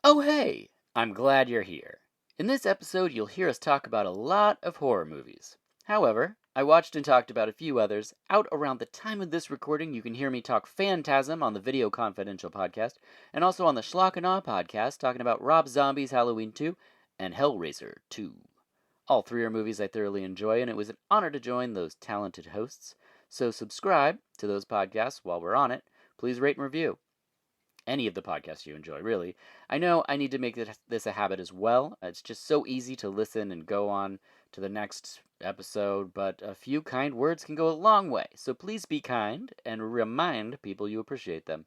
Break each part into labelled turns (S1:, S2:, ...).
S1: Oh hey, I'm glad you're here. In this episode, you'll hear us talk about a lot of horror movies. However, I watched and talked about a few others. Out around the time of this recording, you can hear me talk Phantasm on the Video Confidential podcast, and also on the Schlock and Awe podcast, talking about Rob Zombie's Halloween 2 and Hellraiser 2. All three are movies I thoroughly enjoy, and it was an honor to join those talented hosts. So subscribe to those podcasts while we're on it. Please rate and review any of the podcasts you enjoy, really. I know I need to make this a habit as well. It's just so easy to listen and go on to the next episode, but a few kind words can go a long way. So please be kind and remind people you appreciate them.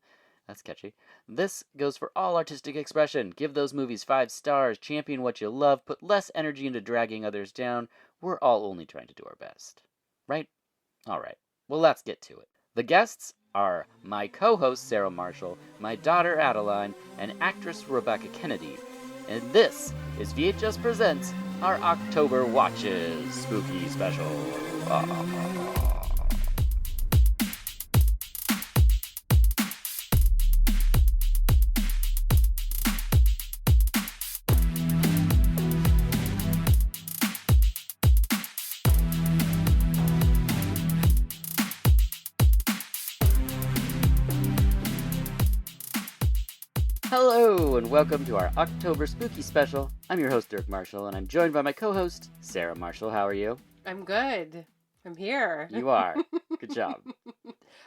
S1: That's catchy. This goes for all artistic expression. Give those movies 5 stars, champion what you love, put less energy into dragging others down. We're all only trying to do our best. Right? Alright, well let's get to it. The guests are my co-host Sarah Marshall, my daughter Adeline, and actress Rebekah Kennedy. And this is VHS Presents our October Watches Spooky Special. Hello, and welcome to our October Spooky Special. I'm your host, Dirk Marshall, and I'm joined by my co-host, Sarah Marshall. How are you?
S2: I'm good. I'm here.
S1: You are. Good job.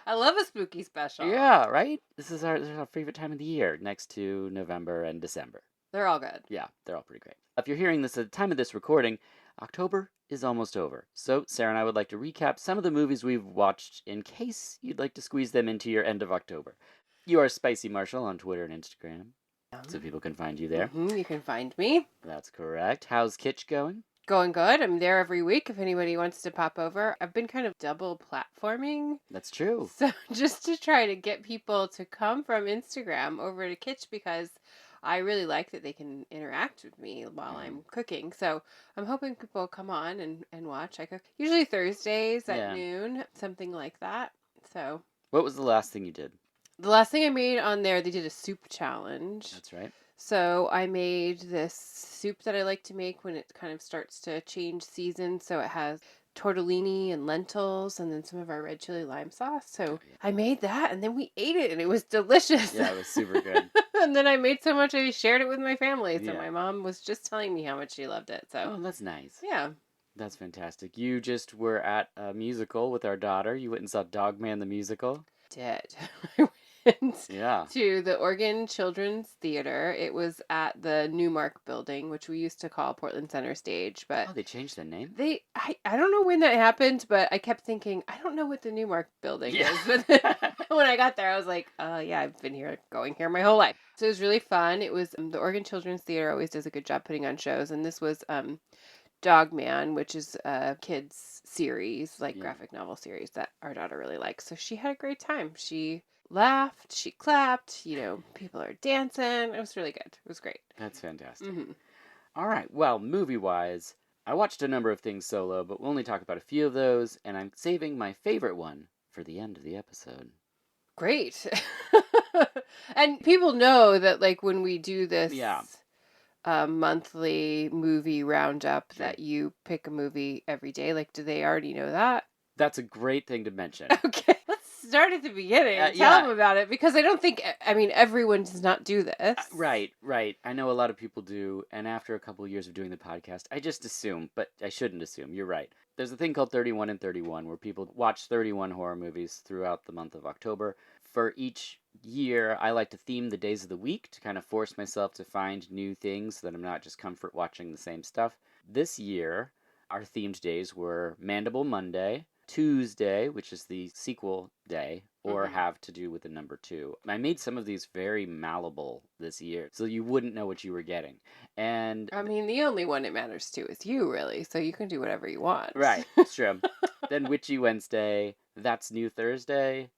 S2: I love a spooky special.
S1: Yeah, right? This is our favorite time of the year, next to November and December.
S2: They're all good.
S1: Yeah, they're all pretty great. If you're hearing this at the time of this recording, October is almost over. So Sarah and I would like to recap some of the movies we've watched in case you'd like to squeeze them into your end of October. You are Spicy Marshall on Twitter and Instagram, so people can find you there.
S2: You can find me.
S1: That's correct. How's Kitsch going?
S2: Going good. I'm there every week if anybody wants to pop over. I've been kind of double platforming.
S1: That's true.
S2: So just to try to get people to come from Instagram over to Kitsch because I really like that they can interact with me while I'm cooking. So I'm hoping people come on and watch. I cook usually Thursdays at noon, something like that. So
S1: what was the last thing you did?
S2: The last thing I made on there, they did a soup challenge.
S1: That's right.
S2: So I made this soup that I like to make when it kind of starts to change season. So it has tortellini and lentils and then some of our red chili lime sauce. So I made that and then we ate it and it was delicious.
S1: Yeah, it was super good.
S2: And then I made so much I shared it with my family. So my mom was just telling me how much she loved it. So
S1: that's nice.
S2: Yeah.
S1: That's fantastic. You just were at a musical with our daughter. You went and saw Dogman the musical.
S2: Did.
S1: Yeah.
S2: To the Oregon Children's Theater. It was at the Newmark building, which we used to call Portland Center Stage, but
S1: they changed the name?
S2: I don't know when that happened, but I kept thinking, I don't know what the Newmark building is. But then, when I got there, I was like, yeah, I've been going here my whole life. So it was really fun. It was the Oregon Children's Theater always does a good job putting on shows, and this was Dogman, which is a kids series, graphic novel series that our daughter really likes. So she had a great time. She laughed, she clapped, people are dancing. It was really good. It was great.
S1: That's fantastic. Mm-hmm. All right. Well, movie-wise, I watched a number of things solo, but we'll only talk about a few of those, and I'm saving my favorite one for the end of the episode.
S2: Great. And people know that, when we do this monthly movie roundup, that you pick a movie every day. Do they already know that?
S1: That's a great thing to mention.
S2: Okay. Start at the beginning and tell them about it, because I don't think, everyone does not do this.
S1: Right. I know a lot of people do, and after a couple of years of doing the podcast, I just assume, but I shouldn't assume. You're right. There's a thing called 31 and 31, where people watch 31 horror movies throughout the month of October. For each year, I like to theme the days of the week to kind of force myself to find new things so that I'm not just comfort watching the same stuff. This year, our themed days were Mandible Monday, Tuesday, which is the sequel day, or have to do with the number 2. I made some of these very malleable this year, so you wouldn't know what you were getting. And
S2: the only one it matters to is you, really, so you can do whatever you want.
S1: Right, it's true. Then Witchy Wednesday, That's New Thursday,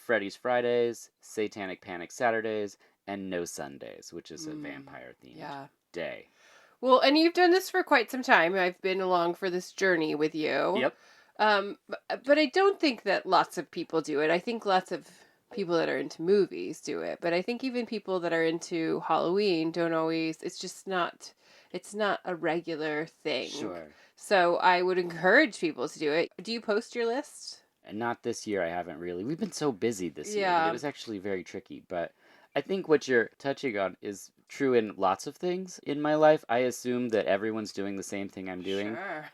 S1: Freddy's Fridays, Satanic Panic Saturdays, and No Sundays, which is a vampire-themed day.
S2: Well, and you've done this for quite some time. I've been along for this journey with you.
S1: Yep.
S2: But I don't think that lots of people do it. I think lots of people that are into movies do it. But I think even people that are into Halloween don't always, it's not a regular thing.
S1: Sure.
S2: So I would encourage people to do it. Do you post your list?
S1: And not this year, I haven't really. We've been so busy this year that it
S2: Yeah.
S1: was actually very tricky. But I think what you're touching on is true in lots of things in my life. I assume that everyone's doing the same thing I'm doing.
S2: Sure.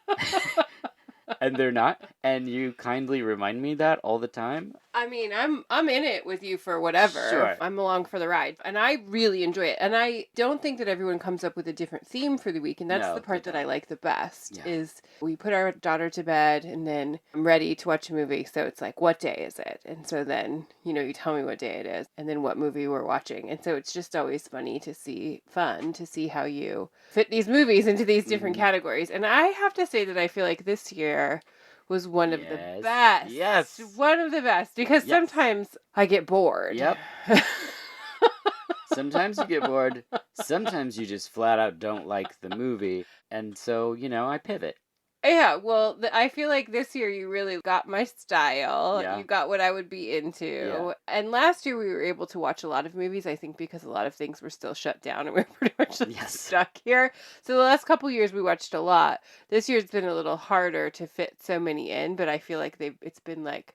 S1: And they're not. And you kindly remind me that all the time.
S2: I mean, I'm in it with you for whatever.
S1: Sure.
S2: I'm along for the ride. And I really enjoy it. And I don't think that everyone comes up with a different theme for the week. And that's
S1: No,
S2: the part
S1: they
S2: that I
S1: don't.
S2: like the best
S1: Yeah.
S2: is we put our daughter to bed and then I'm ready to watch a movie. So it's like, what day is it? And so then, you tell me what day it is and then what movie we're watching. And so it's just always fun to see how you fit these movies into these different categories. And I have to say that I feel like this year was one of the best.
S1: Yes.
S2: One of the best. Because sometimes I get bored.
S1: Yep. Sometimes you get bored. Sometimes you just flat out don't like the movie. And so, I pivot.
S2: Yeah, well, I feel like this year you really got my style.
S1: Yeah.
S2: You got what I would be into.
S1: Yeah.
S2: And last year we were able to watch a lot of movies, I think, because a lot of things were still shut down and we were pretty much stuck here. So the last couple years we watched a lot. This year it's been a little harder to fit so many in, but I feel like it's been like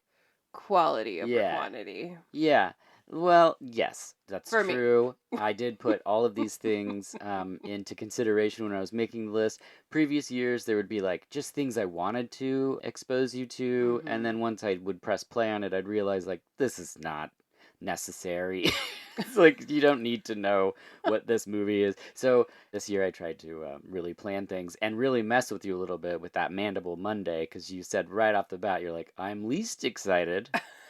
S2: quality over quantity.
S1: Yeah. Well, yes, that's
S2: For me.
S1: true. I did put all of these things into consideration when I was making the list. Previous years, there would be like just things I wanted to expose you to. And then once I would press play on it, I'd realize like, this is not necessary. It's like, you don't need to know what this movie is. So this year I tried to really plan things and really mess with you a little bit with that Mandible Monday. Because you said right off the bat, you're like, I'm least excited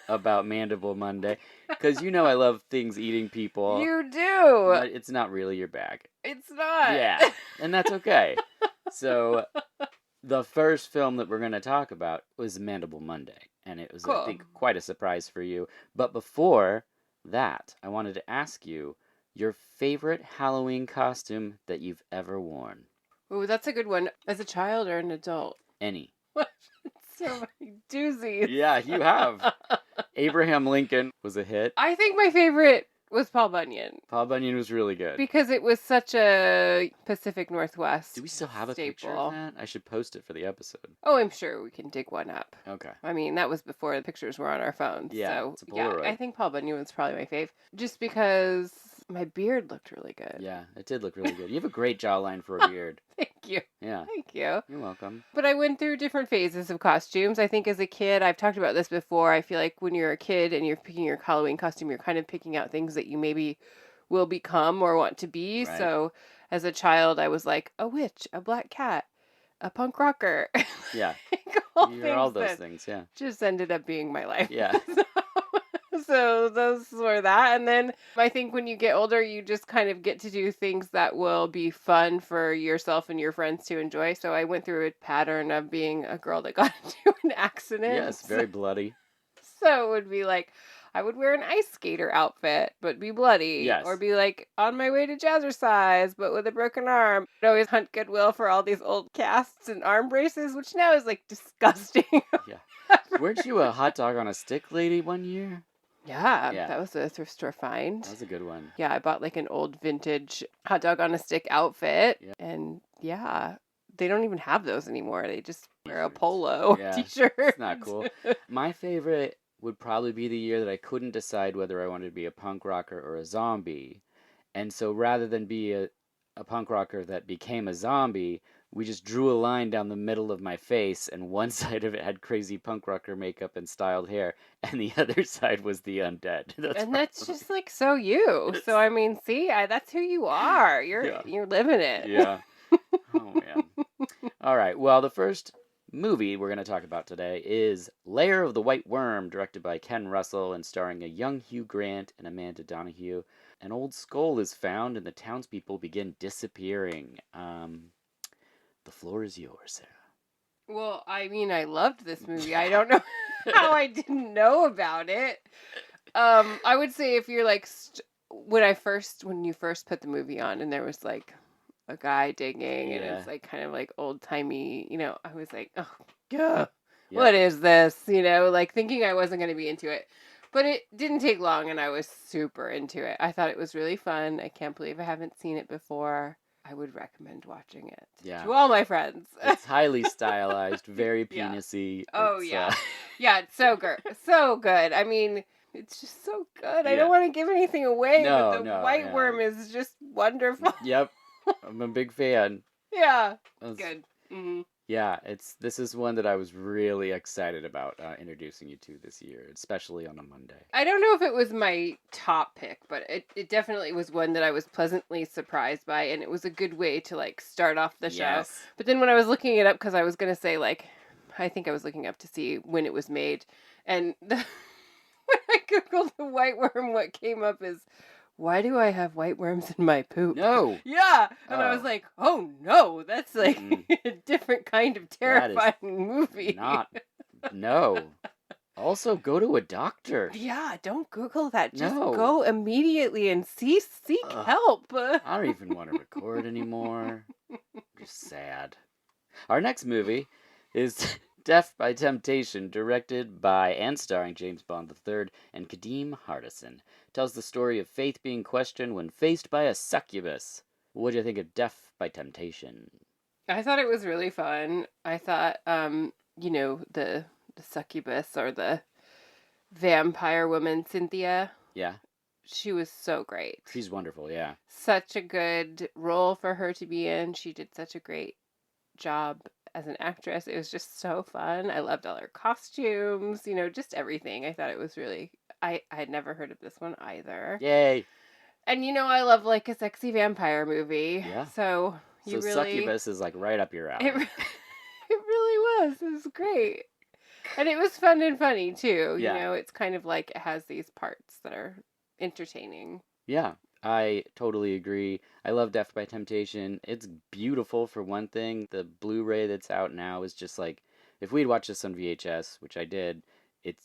S1: about Mandible Monday because I love things eating people.
S2: You do.
S1: But it's not really your bag.
S2: It's not.
S1: Yeah, and that's okay. So the first film that we're going to talk about was Mandible Monday, and it was, I think, quite a surprise for you. But before that, I wanted to ask you your favorite Halloween costume that you've ever worn.
S2: Ooh, that's a good one. As a child or an adult?
S1: Any.
S2: So many doozies.
S1: Yeah, you have. Abraham Lincoln was a hit.
S2: I think my favorite was Paul Bunyan.
S1: Paul Bunyan was really good.
S2: Because it was such a Pacific Northwest
S1: Do we still have a
S2: staple.
S1: picture of that? I should post it for the episode.
S2: Oh, I'm sure we can dig one up.
S1: Okay.
S2: I mean, that was before the pictures were on our phones.
S1: Yeah,
S2: so,
S1: it's a Polaroid.
S2: I think Paul Bunyan was probably my fave. Just because my beard looked really good.
S1: Yeah, it did look really good. You have a great jawline for a beard.
S2: Thank you.
S1: Yeah.
S2: Thank you.
S1: You're welcome.
S2: But I went through different phases of costumes. I think as a kid, I've talked about this before. I feel like when you're a kid and you're picking your Halloween costume, you're kind of picking out things that you maybe will become or want to be.
S1: Right.
S2: So as a child, I was like a witch, a black cat, a punk rocker.
S1: Yeah.
S2: You're
S1: all those things, yeah.
S2: Just ended up being my life.
S1: Yeah.
S2: So those were that. And then I think when you get older, you just kind of get to do things that will be fun for yourself and your friends to enjoy. So I went through a pattern of being a girl that got into an accident.
S1: Yes, very bloody.
S2: So it would be like, I would wear an ice skater outfit, but be bloody.
S1: Yes.
S2: Or be like on my way to jazzercise, but with a broken arm. I'd always hunt Goodwill for all these old casts and arm braces, which now is like disgusting.
S1: Yeah. Weren't you a hot dog on a stick lady one year?
S2: Yeah,
S1: Yeah.
S2: that was a thrift store find.
S1: That was a good one.
S2: Yeah, I bought like an old vintage hot dog on a stick outfit.
S1: Yeah.
S2: And yeah, they don't even have those anymore. They just wear a polo
S1: Yeah,
S2: t-shirt.
S1: It's not cool. My favorite would probably be the year that I couldn't decide whether I wanted to be a punk rocker or a zombie. And so rather than be a punk rocker that became a zombie, we just drew a line down the middle of my face, and one side of it had crazy punk rocker makeup and styled hair, and the other side was the undead.
S2: That's just like so you. So I mean, see, that's who you are. You're living it.
S1: Yeah. Oh man. All right. Well, the first movie we're going to talk about today is Lair of the White Worm, directed by Ken Russell and starring a young Hugh Grant and Amanda Donoghue. An old skull is found, and the townspeople begin disappearing. The floor is yours, Sarah.
S2: Well, I mean, I loved this movie. I don't know how I didn't know about it. I would say if you're like, when you first put the movie on and there was like a guy digging and it's like kind of like old timey, I was like, oh, yeah, what is this? Like thinking I wasn't going to be into it. But it didn't take long, and I was super into it. I thought it was really fun. I can't believe I haven't seen it before. I would recommend watching it to all my friends.
S1: It's highly stylized, very
S2: Yeah.
S1: penisy.
S2: Oh,
S1: It's,
S2: yeah. Yeah, it's so good. So good. I mean, it's just so good. I don't want to give anything away, but the white worm is just wonderful.
S1: Yep. I'm a big fan.
S2: Yeah. Good. Mm-hmm.
S1: Yeah, this is one that I was really excited about introducing you to this year, especially on a Monday.
S2: I don't know if it was my top pick, but it definitely was one that I was pleasantly surprised by, and it was a good way to, like, start off the show. But then when I was looking it up, because I was going to say, like, I think I was looking up to see when it was made, and when I Googled the white worm, what came up is, why do I have white worms in my poop?
S1: No.
S2: Yeah. And I was like, oh no, that's like a different kind of terrifying movie.
S1: No. Also, go to a doctor.
S2: Yeah, don't Google that. Just go immediately and seek help.
S1: I don't even want to record anymore. Just sad. Our next movie is Death by Temptation, directed by and starring James Bond III and Kadeem Hardison. Tells the story of faith being questioned when faced by a succubus. What do you think of Death by Temptation?
S2: I thought it was really fun. I thought, the succubus or the vampire woman, Cynthia.
S1: Yeah.
S2: She was so great.
S1: She's wonderful, yeah.
S2: Such a good role for her to be in. She did such a great job as an actress. It was just so fun. I loved all her costumes, just everything. I thought it was really... I had never heard of this one either.
S1: Yay!
S2: And I love, like, a sexy vampire movie.
S1: Yeah.
S2: So
S1: Succubus is, like, right up your alley.
S2: It really was. It was great. And it was fun and funny, too.
S1: Yeah.
S2: It's kind of like it has these parts that are entertaining.
S1: Yeah, I totally agree. I love Death by Temptation. It's beautiful, for one thing. The Blu-ray that's out now is just like, if we'd watched this on VHS, which I did, it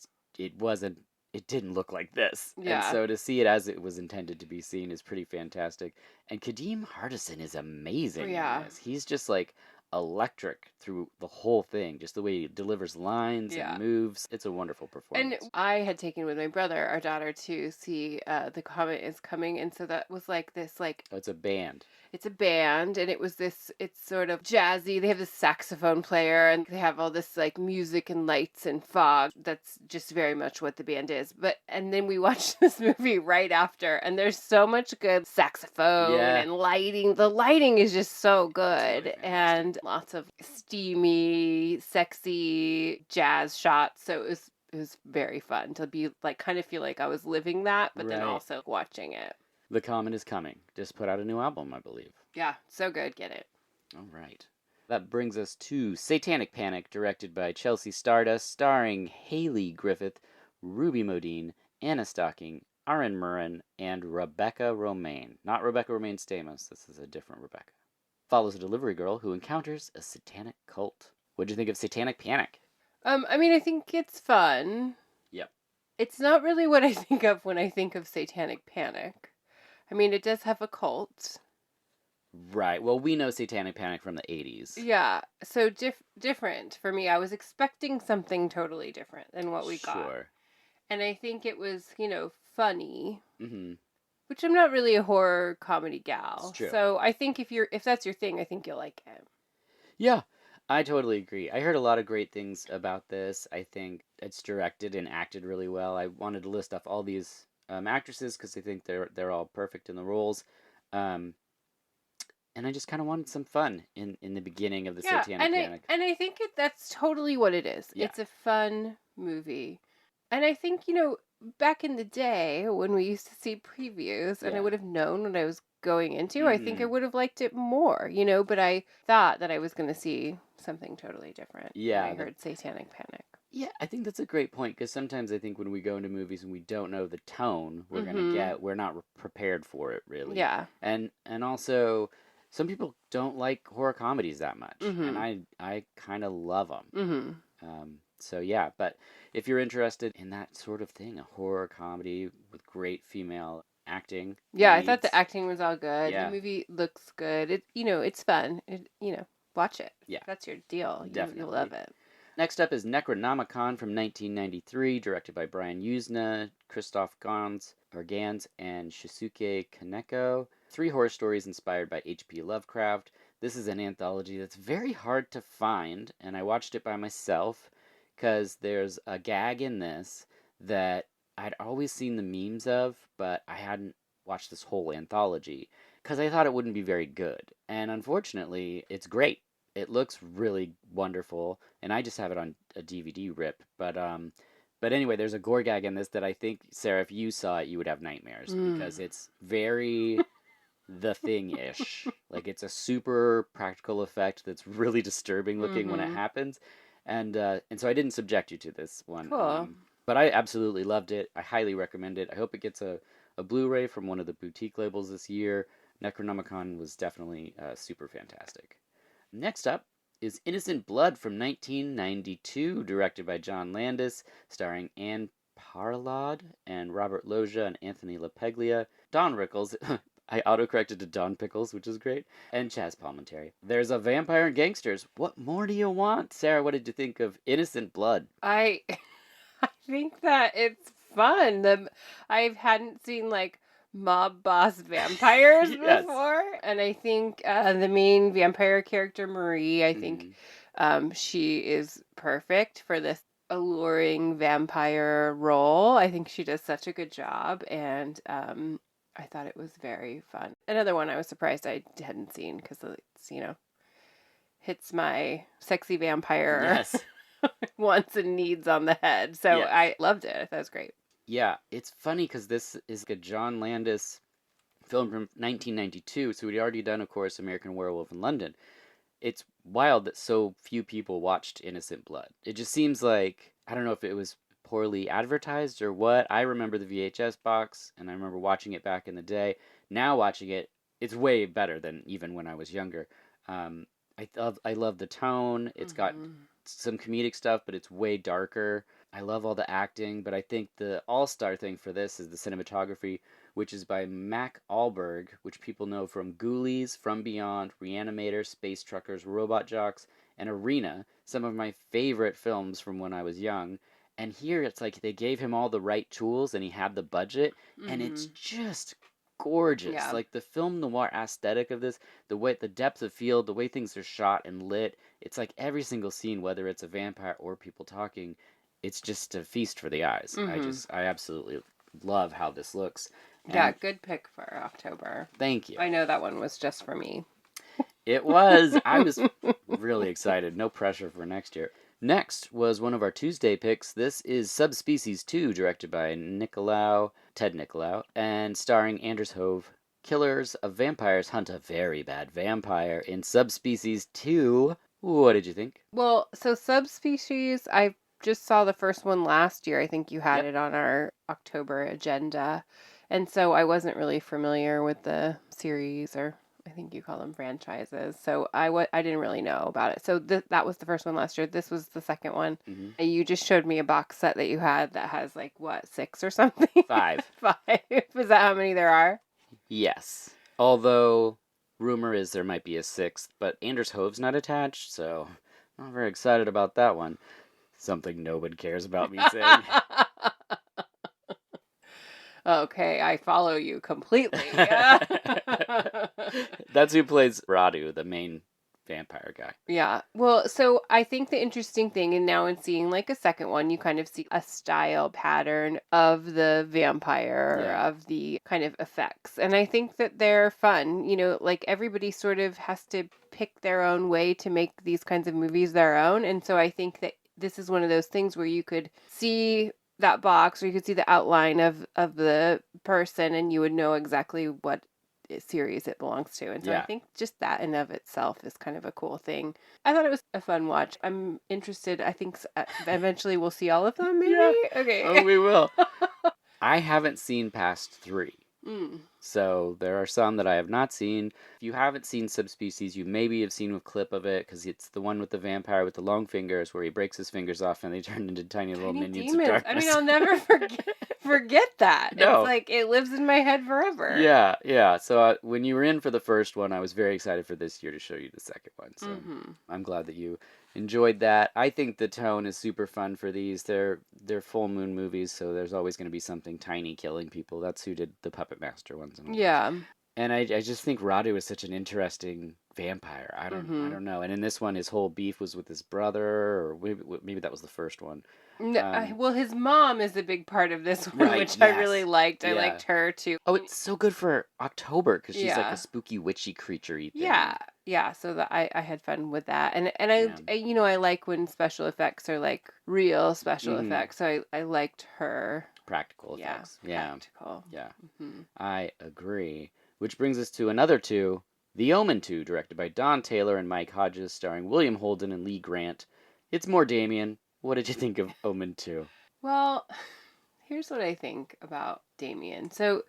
S1: didn't look like this.
S2: Yeah.
S1: And so to see it as it was intended to be seen is pretty fantastic. And Kadeem Hardison is amazing.
S2: Yeah.
S1: In this. He's just like electric through the whole thing, just the way he delivers lines and moves. It's a wonderful performance.
S2: And I had taken with my brother, our daughter, to see The Comet is Coming, and so that was like this, like...
S1: Oh, it's a band.
S2: It's a band, and it's sort of jazzy. They have this saxophone player, and they have all this, like, music and lights and fog. That's just very much what the band is. And then we watched this movie right after, and there's so much good saxophone and lighting. The lighting is just so good, really, and lots of steamy, sexy jazz shots. So it was very fun to be, like, kind of feel like I was living that, but then also watching it.
S1: The Comet is Coming. Just put out a new album, I believe.
S2: Yeah, so good. Get it.
S1: All right. That brings us to Satanic Panic, directed by Chelsea Stardust, starring Haley Griffith, Ruby Modine, Anna Stocking, Aaron Murren, and Rebekah Romaine. Not Rebecca Romaine Stamos. This is a different Rebecca. Follows a delivery girl who encounters a satanic cult. What'd you think of Satanic Panic?
S2: I think it's fun.
S1: Yep.
S2: It's not really what I think of when I think of Satanic Panic. I mean, it does have a cult.
S1: Right. Well, we know Satanic Panic from the 80s.
S2: Yeah. So different for me. I was expecting something totally different than what we got.
S1: Sure.
S2: And I think it was, funny.
S1: Mm-hmm.
S2: Which I'm not really a horror comedy gal.
S1: It's true.
S2: So I think if that's your thing, I think you'll like it.
S1: Yeah. I totally agree. I heard a lot of great things about this. I think it's directed and acted really well. I wanted to list off all these actresses because I think they're all perfect in the roles. And I just kind of wanted some fun in the beginning of the Satanic Panic.
S2: And I think that's totally what it is. Yeah. It's a fun movie. And I think, back in the day when we used to see previews and I would have known what I was going into, I think I would have liked it more, but I thought that I was going to see something totally different when I heard Satanic Panic.
S1: Yeah, I think that's a great point, because sometimes I think when we go into movies and we don't know the tone we're going to get, we're not prepared for it, really.
S2: Yeah.
S1: And also, some people don't like horror comedies that much, and I kind of love them. So yeah, but if you're interested in that sort of thing, a horror comedy with great female acting.
S2: Yeah, I thought the acting was all good.
S1: Yeah.
S2: The movie looks good. It's fun. Watch it.
S1: Yeah.
S2: That's your deal.
S1: Definitely.
S2: You'll love it.
S1: Next up is Necronomicon from 1993, directed by Brian Yuzna, Christoph Gans, and Shisuke Kaneko. 3 horror stories inspired by H.P. Lovecraft. This is an anthology that's very hard to find, and I watched it by myself because there's a gag in this that I'd always seen the memes of, but I hadn't watched this whole anthology because I thought it wouldn't be very good. And unfortunately, it's great. It looks really wonderful, and I just have it on a DVD rip. But anyway, there's a gore gag in this that I think, Sarah, if you saw it, you would have nightmares because it's very The Thing-ish. Like, it's a super practical effect that's really disturbing looking when it happens, and so I didn't subject you to this one.
S2: Cool.
S1: But I absolutely loved it. I highly recommend it. I hope it gets a Blu-ray from one of the boutique labels this year. Necronomicon was definitely super fantastic. Next up is Innocent Blood from 1992, directed by John Landis, starring Anne Parlad and Robert Loggia and Anthony LaPaglia, Don Rickles, I autocorrected to Don Pickles, which is great, and Chaz Palminteri. There's a vampire and gangsters. What more do you want? Sarah, what did you think of Innocent Blood?
S2: I think that it's fun. I hadn't seen like mob boss vampires
S1: Yes.
S2: before, and I think the main vampire character, Marie, I think she is perfect for this alluring vampire role. I think she does such a good job, and I thought it was very fun. Another one I was surprised I hadn't seen because it's, hits my sexy vampire
S1: Yes.
S2: wants and needs on the head. So
S1: Yes.
S2: I loved it. I thought it was great.
S1: Yeah, it's funny because this is a John Landis film from 1992, so he'd already done, of course, American Werewolf in London. It's wild that so few people watched Innocent Blood. It just seems like, I don't know if it was poorly advertised or what. I remember the VHS box, and I remember watching it back in the day. Now watching it, it's way better than even when I was younger. I love the tone. It's got some comedic stuff, but it's way darker. I love all the acting, but I think the all-star thing for this is the cinematography, which is by Mac Allberg, which people know from Ghoulies, From Beyond, Reanimator, Space Truckers, Robot Jocks, and Arena, some of my favorite films from when I was young. And here it's like they gave him all the right tools and he had the budget, and it's just gorgeous.
S2: Yeah.
S1: Like the film noir aesthetic of this, the depth of field, the way things are shot and lit, it's like every single scene, whether it's a vampire or people talking, it's just a feast for the eyes. I absolutely love how this looks.
S2: Yeah, good pick for October.
S1: Thank you.
S2: I know that one was just for me.
S1: It was. I was really excited. No pressure for next year. Next was one of our Tuesday picks. This is Subspecies 2, directed by Ted Nicolau, and starring Anders Hove. Killers of vampires hunt a very bad vampire in Subspecies 2. What did you think?
S2: Well, so Subspecies, I just saw the first one last year. I think you had it on our October agenda. And so I wasn't really familiar with the series, or I think you call them franchises. So I didn't really know about it. So that was the first one last year. This was the second one. And you just showed me a box set that you had that has 6 or something?
S1: 5.
S2: 5. Is that how many there are?
S1: Yes. Although, rumor is there might be a 6th, but Anders Hove's not attached, so I'm not very excited about that one. Something nobody cares about me saying.
S2: Okay, I follow you completely.
S1: That's who plays Radu, the main vampire guy.
S2: Yeah. Well, so I think the interesting thing, and now in seeing a second one, you kind of see a style pattern of the vampire, of the kind of effects. And I think that they're fun. Everybody sort of has to pick their own way to make these kinds of movies their own. And so I think that this is one of those things where you could see that box, or you could see the outline of the person, and you would know exactly what series it belongs to. And so I think just that in of itself is kind of a cool thing. I thought it was a fun watch. I'm interested. I think eventually we'll see all of them, maybe?
S1: Yeah.
S2: Okay.
S1: Oh, we will. I haven't seen past 3. So there are some that I have not seen. If you haven't seen Subspecies, you maybe have seen a clip of it because it's the one with the vampire with the long fingers where he breaks his fingers off and they turn into tiny little
S2: Tiny
S1: minions of
S2: demons. I mean,
S1: darkness.
S2: I'll never forget that. It's
S1: No.
S2: like it lives in my head forever.
S1: Yeah, yeah. So when you were in for the first one, I was very excited for this year to show you the second one. So I'm glad that you enjoyed that. I think the tone is super fun for these. They're full moon movies, so there's always going to be something tiny killing people. That's who did the Puppet Master ones. And all those.
S2: Yeah.
S1: And I just think Radu is such an interesting vampire. I don't know. And in this one, his whole beef was with his brother, or maybe that was the first one.
S2: No, well, his mom is a big part of this one,
S1: Right,
S2: which I really liked. I
S1: yeah.
S2: liked her too.
S1: Oh, it's so good for October because she's like
S2: Yeah.
S1: a spooky witchy creature-y thing.
S2: Yeah. So that I had fun with that, and
S1: Yeah.
S2: I like when special effects are like real special effects. So I liked her.
S1: Practical effects. Yeah.
S2: Practical.
S1: Yeah. I agree. Which brings us to another two, The Omen 2, directed by Don Taylor and Mike Hodges, starring William Holden and Lee Grant. It's more Damien. What did you think of Omen 2?
S2: Well, here's what I think about Damien. So,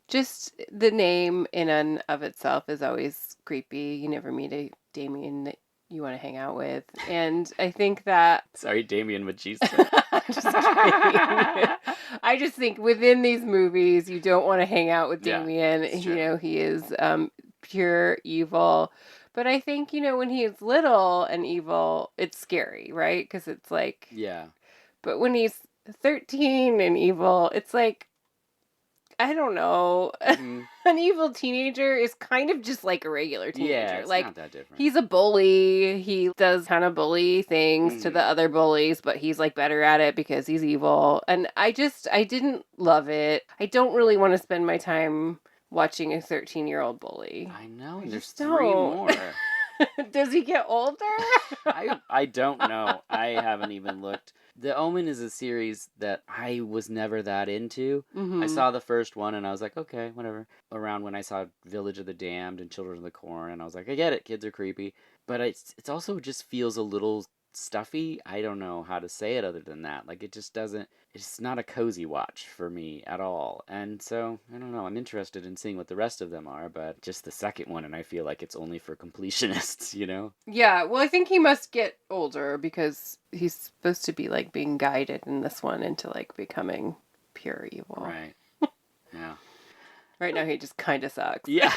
S2: just the name in and of itself is always creepy. You never meet a Damien that you want to hang out with. And I think that...
S1: Sorry, Damien Batista.
S2: Just kidding. I just think within these movies, you don't want to hang out with Damien. He is pure evil. But I think, when he is little and evil, it's scary, right? Because it's like...
S1: Yeah.
S2: But when he's 13 and evil, it's like... I don't know. An evil teenager is kind of just like a regular teenager.
S1: Yeah, it's not that different.
S2: He's a bully. He does kind of bully things to the other bullies, but he's like better at it because he's evil. And I didn't love it. I don't really want to spend my time watching a 13-year-old bully.
S1: I know. There's 3 more.
S2: Does he get older?
S1: I don't know. I haven't even looked. The Omen is a series that I was never that into. I saw the first one and I was like, okay, whatever. Around when I saw Village of the Damned and Children of the Corn, and I was like, I get it, kids are creepy. But it's also just feels a little stuffy. I don't know how to say it other than that. Like, it just doesn't, it's not a cozy watch for me at all. And so, I don't know, I'm interested in seeing what the rest of them are, but just the second one, and I feel like it's only for completionists,
S2: Yeah, well, I think he must get older because he's supposed to be, like, being guided in this one into, like, becoming pure evil.
S1: Right. Yeah.
S2: Right now, he just kind of sucks.
S1: Yeah.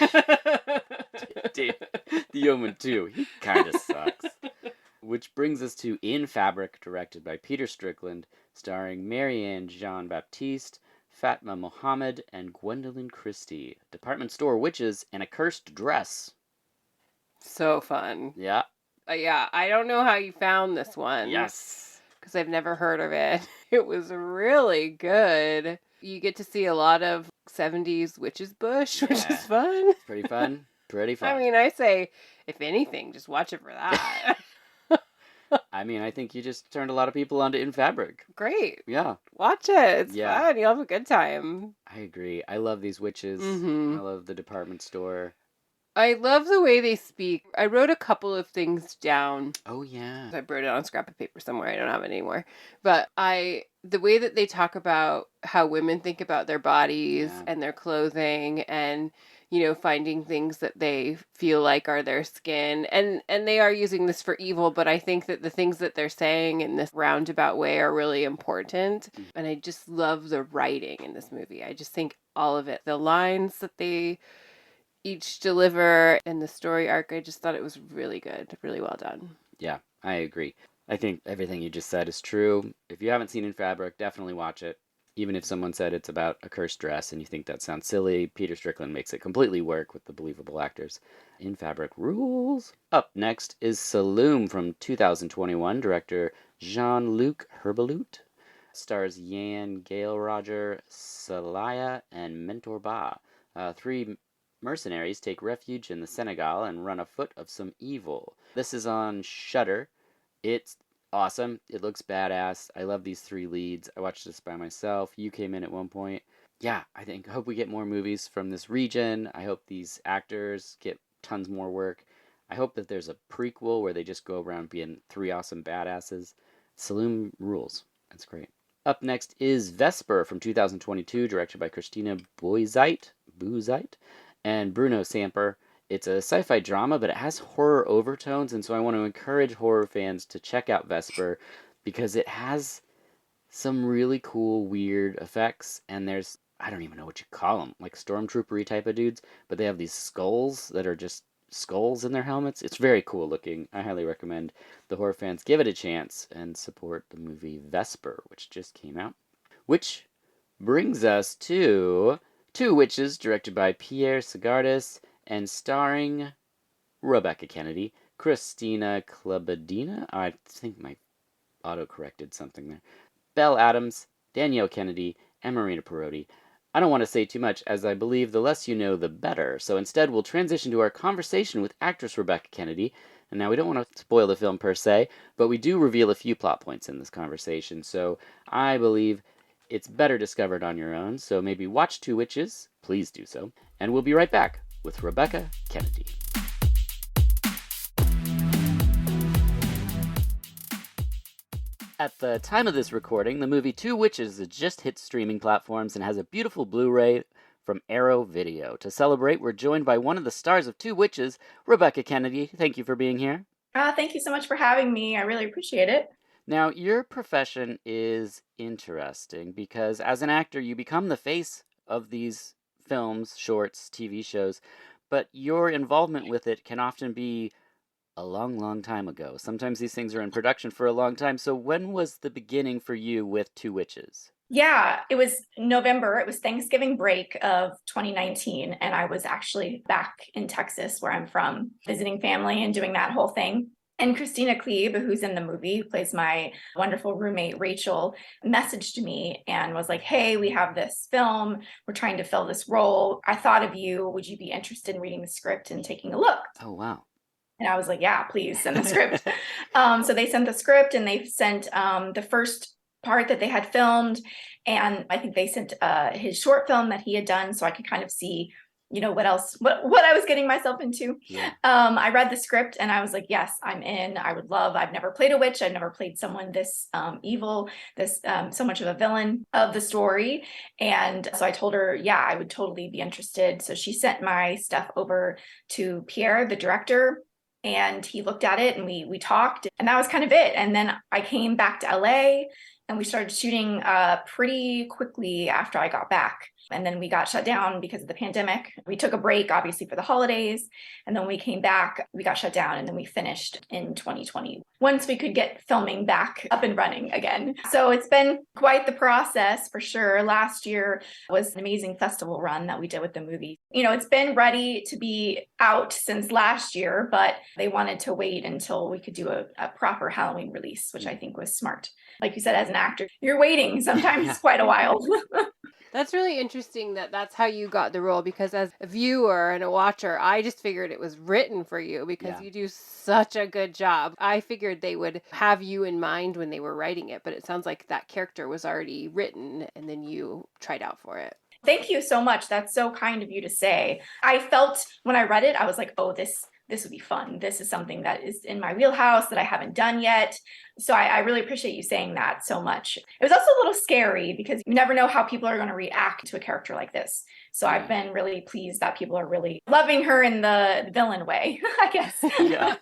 S1: The Omen 2, he kind of sucks. Which brings us to In Fabric, directed by Peter Strickland, starring Marianne Jean-Baptiste, Fatma Mohammed, and Gwendolyn Christie. Department store witches and a cursed dress.
S2: So fun.
S1: Yeah.
S2: Yeah, I don't know how you found this one.
S1: Yes.
S2: Because I've never heard of it. It was really good. You get to see a lot of 70s witches bush, which is fun.
S1: Pretty fun. Pretty fun.
S2: I mean, I say, if anything, just watch it for that.
S1: I mean, I think you just turned a lot of people onto In Fabric.
S2: Great.
S1: Yeah.
S2: Watch it. It's fun. You'll have a good time.
S1: I agree. I love these witches. I love the department store.
S2: I love the way they speak. I wrote a couple of things down.
S1: Oh, yeah.
S2: I wrote it on a scrap of paper somewhere. I don't have it anymore. But the way that they talk about how women think about their bodies and their clothing and, finding things that they feel like are their skin. And they are using this for evil, but I think that the things that they're saying in this roundabout way are really important. And I just love the writing in this movie. I just think all of it. The lines that they each deliver and the story arc, I just thought it was really good, really well done.
S1: Yeah, I agree. I think everything you just said is true. If you haven't seen In Fabric, definitely watch it. Even if someone said it's about a cursed dress and you think that sounds silly, Peter Strickland makes it completely work with the believable actors. In Fabric rules. Up next is Saloom from 2021, director Jean-Luc Herbaloot. Stars Yan Gale-Roger, Salaya, and Mentor Ba. 3 mercenaries take refuge in the Senegal and run afoot of some evil. This is on Shudder. It's awesome. It looks badass. I love these 3 leads. I watched this by myself. You came in at one point. Yeah, I hope we get more movies from this region. I hope these actors get tons more work. I hope that there's a prequel where they just go around being 3 awesome badasses. Saloom rules. That's great. Up next is Vesper from 2022, directed by Christina Buzeit and Bruno Samper. It's a sci-fi drama, but it has horror overtones, and so I want to encourage horror fans to check out Vesper because it has some really cool, weird effects, and there's, I don't even know what you call them, like stormtrooper-y type of dudes, but they have these skulls that are just skulls in their helmets. It's very cool looking. I highly recommend the horror fans give it a chance and support the movie Vesper, which just came out. Which brings us to Two Witches, directed by Pierre Sagardis and starring Rebekah Kennedy, Christina Klebadina. I think my auto-corrected something there. Belle Adams, Danielle Kennedy, and Marina Perotti. I don't want to say too much, as I believe the less you know, the better. So instead, we'll transition to our conversation with actress Rebekah Kennedy. And now we don't want to spoil the film per se, but we do reveal a few plot points in this conversation. So I believe it's better discovered on your own. So maybe watch Two Witches, please do so. And we'll be right back with Rebekah Kennedy. At the time of this recording, the movie Two Witches has just hit streaming platforms and has a beautiful Blu-ray from Arrow Video. To celebrate, we're joined by one of the stars of Two Witches, Rebekah Kennedy. Thank you for being here.
S3: Thank you so much for having me. I really appreciate it.
S1: Now, your profession is interesting because as an actor, you become the face of these films, shorts, TV shows, but your involvement with it can often be a long, long time ago. Sometimes these things are in production for a long time. So when was the beginning for you with Two Witches?
S3: Yeah, it was November. It was Thanksgiving break of 2019. And I was actually back in Texas, where I'm from, visiting family and doing that whole thing. And Christina Klebe, who's in the movie, who plays my wonderful roommate, Rachel, messaged me and was like, hey, we have this film. We're trying to fill this role. I thought of you. Would you be interested in reading the script and taking a look?
S1: Oh, wow.
S3: And I was like, yeah, please send the script. So they sent the script and they sent the first part that they had filmed. And I think they sent his short film that he had done, so I could kind of see, what I was getting myself into.
S1: Yeah.
S3: I read the script and I was like, yes, I'm in. I've never played a witch. I've never played someone this evil, this so much of a villain of the story. And so I told her, yeah, I would totally be interested. So she sent my stuff over to Pierre, the director, and he looked at it and we talked, and that was kind of it. And then I came back to LA and we started shooting pretty quickly after I got back. And then we got shut down because of the pandemic. We took a break, obviously, for the holidays. And then we came back, we got shut down, and then we finished in 2020 once we could get filming back up and running again. So it's been quite the process for sure. Last year was an amazing festival run that we did with the movie. It's been ready to be out since last year, but they wanted to wait until we could do a proper Halloween release, which I think was smart. Like you said, as an actor, you're waiting sometimes quite a while.
S2: That's really interesting that that's how you got the role, because as a viewer and a watcher, I just figured it was written for you because you do such a good job. I figured they would have you in mind when they were writing it, but it sounds like that character was already written and then you tried out for it.
S3: Thank you so much. That's so kind of you to say. I felt when I read it, I was like, oh, this would be fun. This is something that is in my wheelhouse that I haven't done yet. So I really appreciate you saying that so much. It was also a little scary because you never know how people are going to react to a character like this. So I've been really pleased that people are really loving her in the villain way, I guess.
S1: Yeah.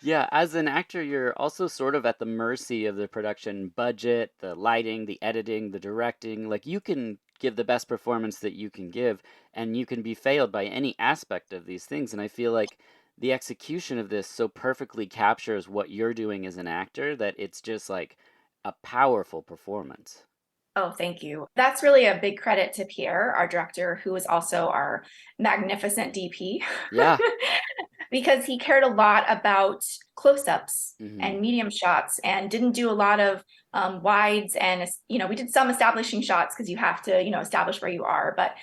S1: Yeah, as an actor, you're also sort of at the mercy of the production budget, the lighting, the editing, the directing. Like, you can give the best performance that you can give, and you can be failed by any aspect of these things. And I feel like the execution of this so perfectly captures what you're doing as an actor that it's just like a powerful performance.
S3: Oh, thank you. That's really a big credit to Pierre, our director, who is also our magnificent DP.
S1: Yeah.
S3: Because he cared a lot about close-ups and medium shots and didn't do a lot of wides. And, we did some establishing shots because you have to, establish where you are. But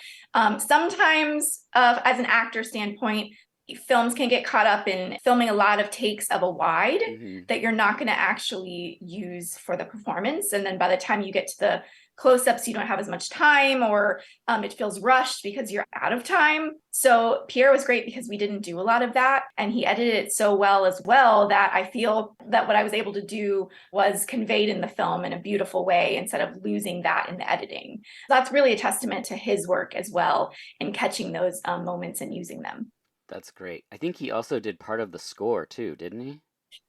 S3: sometimes as an actor standpoint, films can get caught up in filming a lot of takes of a wide that you're not going to actually use for the performance. And then by the time you get to the close-ups, you don't have as much time, or it feels rushed because you're out of time. So Pierre was great because we didn't do a lot of that, and he edited it so well as well that I feel that what I was able to do was conveyed in the film in a beautiful way instead of losing that in the editing. That's really a testament to his work as well in catching those moments and using them.
S1: That's great. I think he also did part of the score too, didn't he?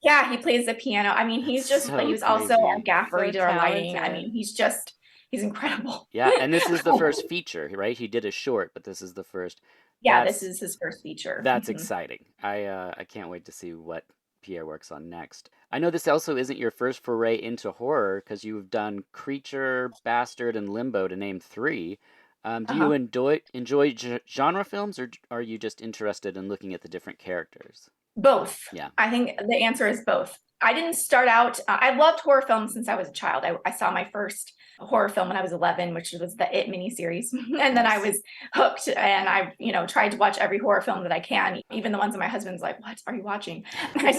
S3: Yeah, he plays the piano. I mean,
S1: That's
S3: he's just,
S1: so
S3: he was also
S1: crazy.
S3: our gaffer, he
S2: So
S3: did our lighting. I
S2: talented.
S3: mean, he's incredible.
S1: Yeah, and this is the first feature, right? He did a short, but this is the first.
S3: Yeah,
S1: That's
S3: this is his first feature.
S1: that's exciting. I can't wait to see what Pierre works on next. I know this also isn't your first foray into horror because you've done Creature, Bastard, and Limbo to name three. Do you enjoy genre films, or are you just interested in looking at the different characters?
S3: Both.
S1: Yeah.
S3: I think the answer is both. I didn't start out, I loved horror films since I was a child. I saw my first horror film when I was 11, which was the It miniseries. And then I was hooked, and I, tried to watch every horror film that I can, even the ones that my husband's like, what are you watching? I'm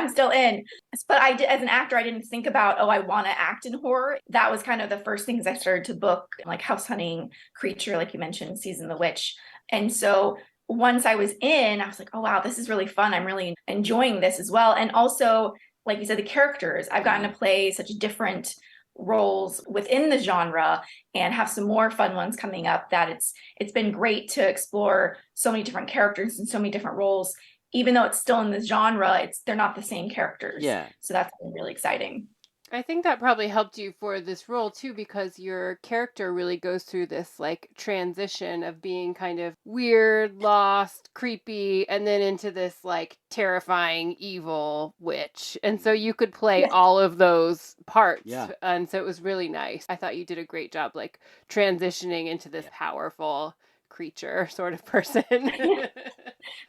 S3: still in. But I did, as an actor, I didn't think about, oh, I want to act in horror. That was kind of the first things I started to book, like House Hunting, Creature, like you mentioned, Season the Witch. And so once I was in, I was like, oh, wow, this is really fun. I'm really enjoying this as well. And also, like you said, the characters, I've gotten to play such different roles within the genre and have some more fun ones coming up, that it's been great to explore so many different characters and so many different roles. Even though it's still in the genre, they're not the same characters.
S1: Yeah.
S3: So that's been really exciting.
S2: I think that probably helped you for this role too, because your character really goes through this like transition of being kind of weird, lost, creepy, and then into this like terrifying, evil witch. And so you could play all of those parts.
S1: Yeah.
S2: And so it was really nice. I thought you did a great job like transitioning into this powerful creature sort of person.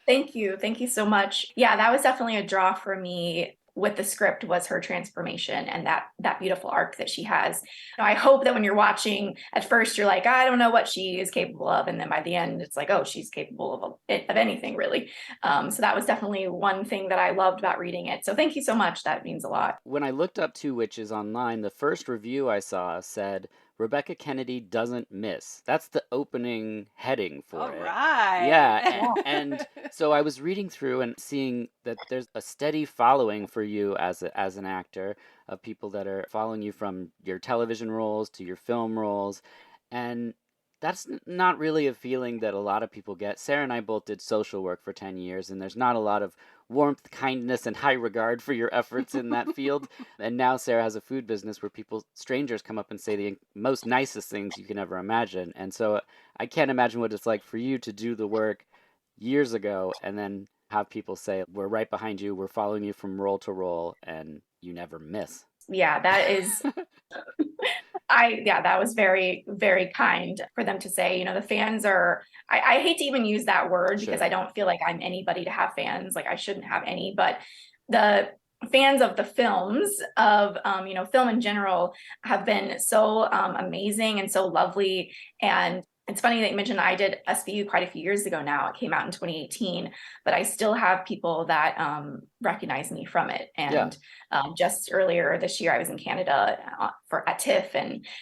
S3: Thank you. Thank you so much. Yeah, that was definitely a draw for me with the script, was her transformation and that beautiful arc that she has. I hope that when you're watching, at first you're like, I don't know what she is capable of, and then by the end it's like, oh, she's capable of anything, really. So that was definitely one thing that I loved about reading it. So thank you so much. That means a lot.
S1: When I looked up Two Witches online, the first review I saw said Rebekah Kennedy doesn't miss. That's the opening heading for it.
S2: All right.
S1: Yeah, and so I was reading through and seeing that there's a steady following for you as an actor, of people that are following you from your television roles to your film roles, and that's not really a feeling that a lot of people get. Sarah and I both did social work for 10 years, and there's not a lot of warmth, kindness, and high regard for your efforts in that field. And now Sarah has a food business where strangers come up and say the most nicest things you can ever imagine. And so I can't imagine what it's like for you to do the work years ago and then have people say, we're right behind you, we're following you from role to role, and you never miss.
S3: Yeah, that is that was very, very kind for them to say. The fans are, I hate to even use that word because I don't feel like I'm anybody to have fans. Like, I shouldn't have any, but the fans of the films, of film in general, have been so amazing and so lovely. And it's funny that you mentioned I did SVU quite a few years ago now. It came out in 2018, but I still have people that recognize me from it. And just earlier this year, I was in Canada at TIFF,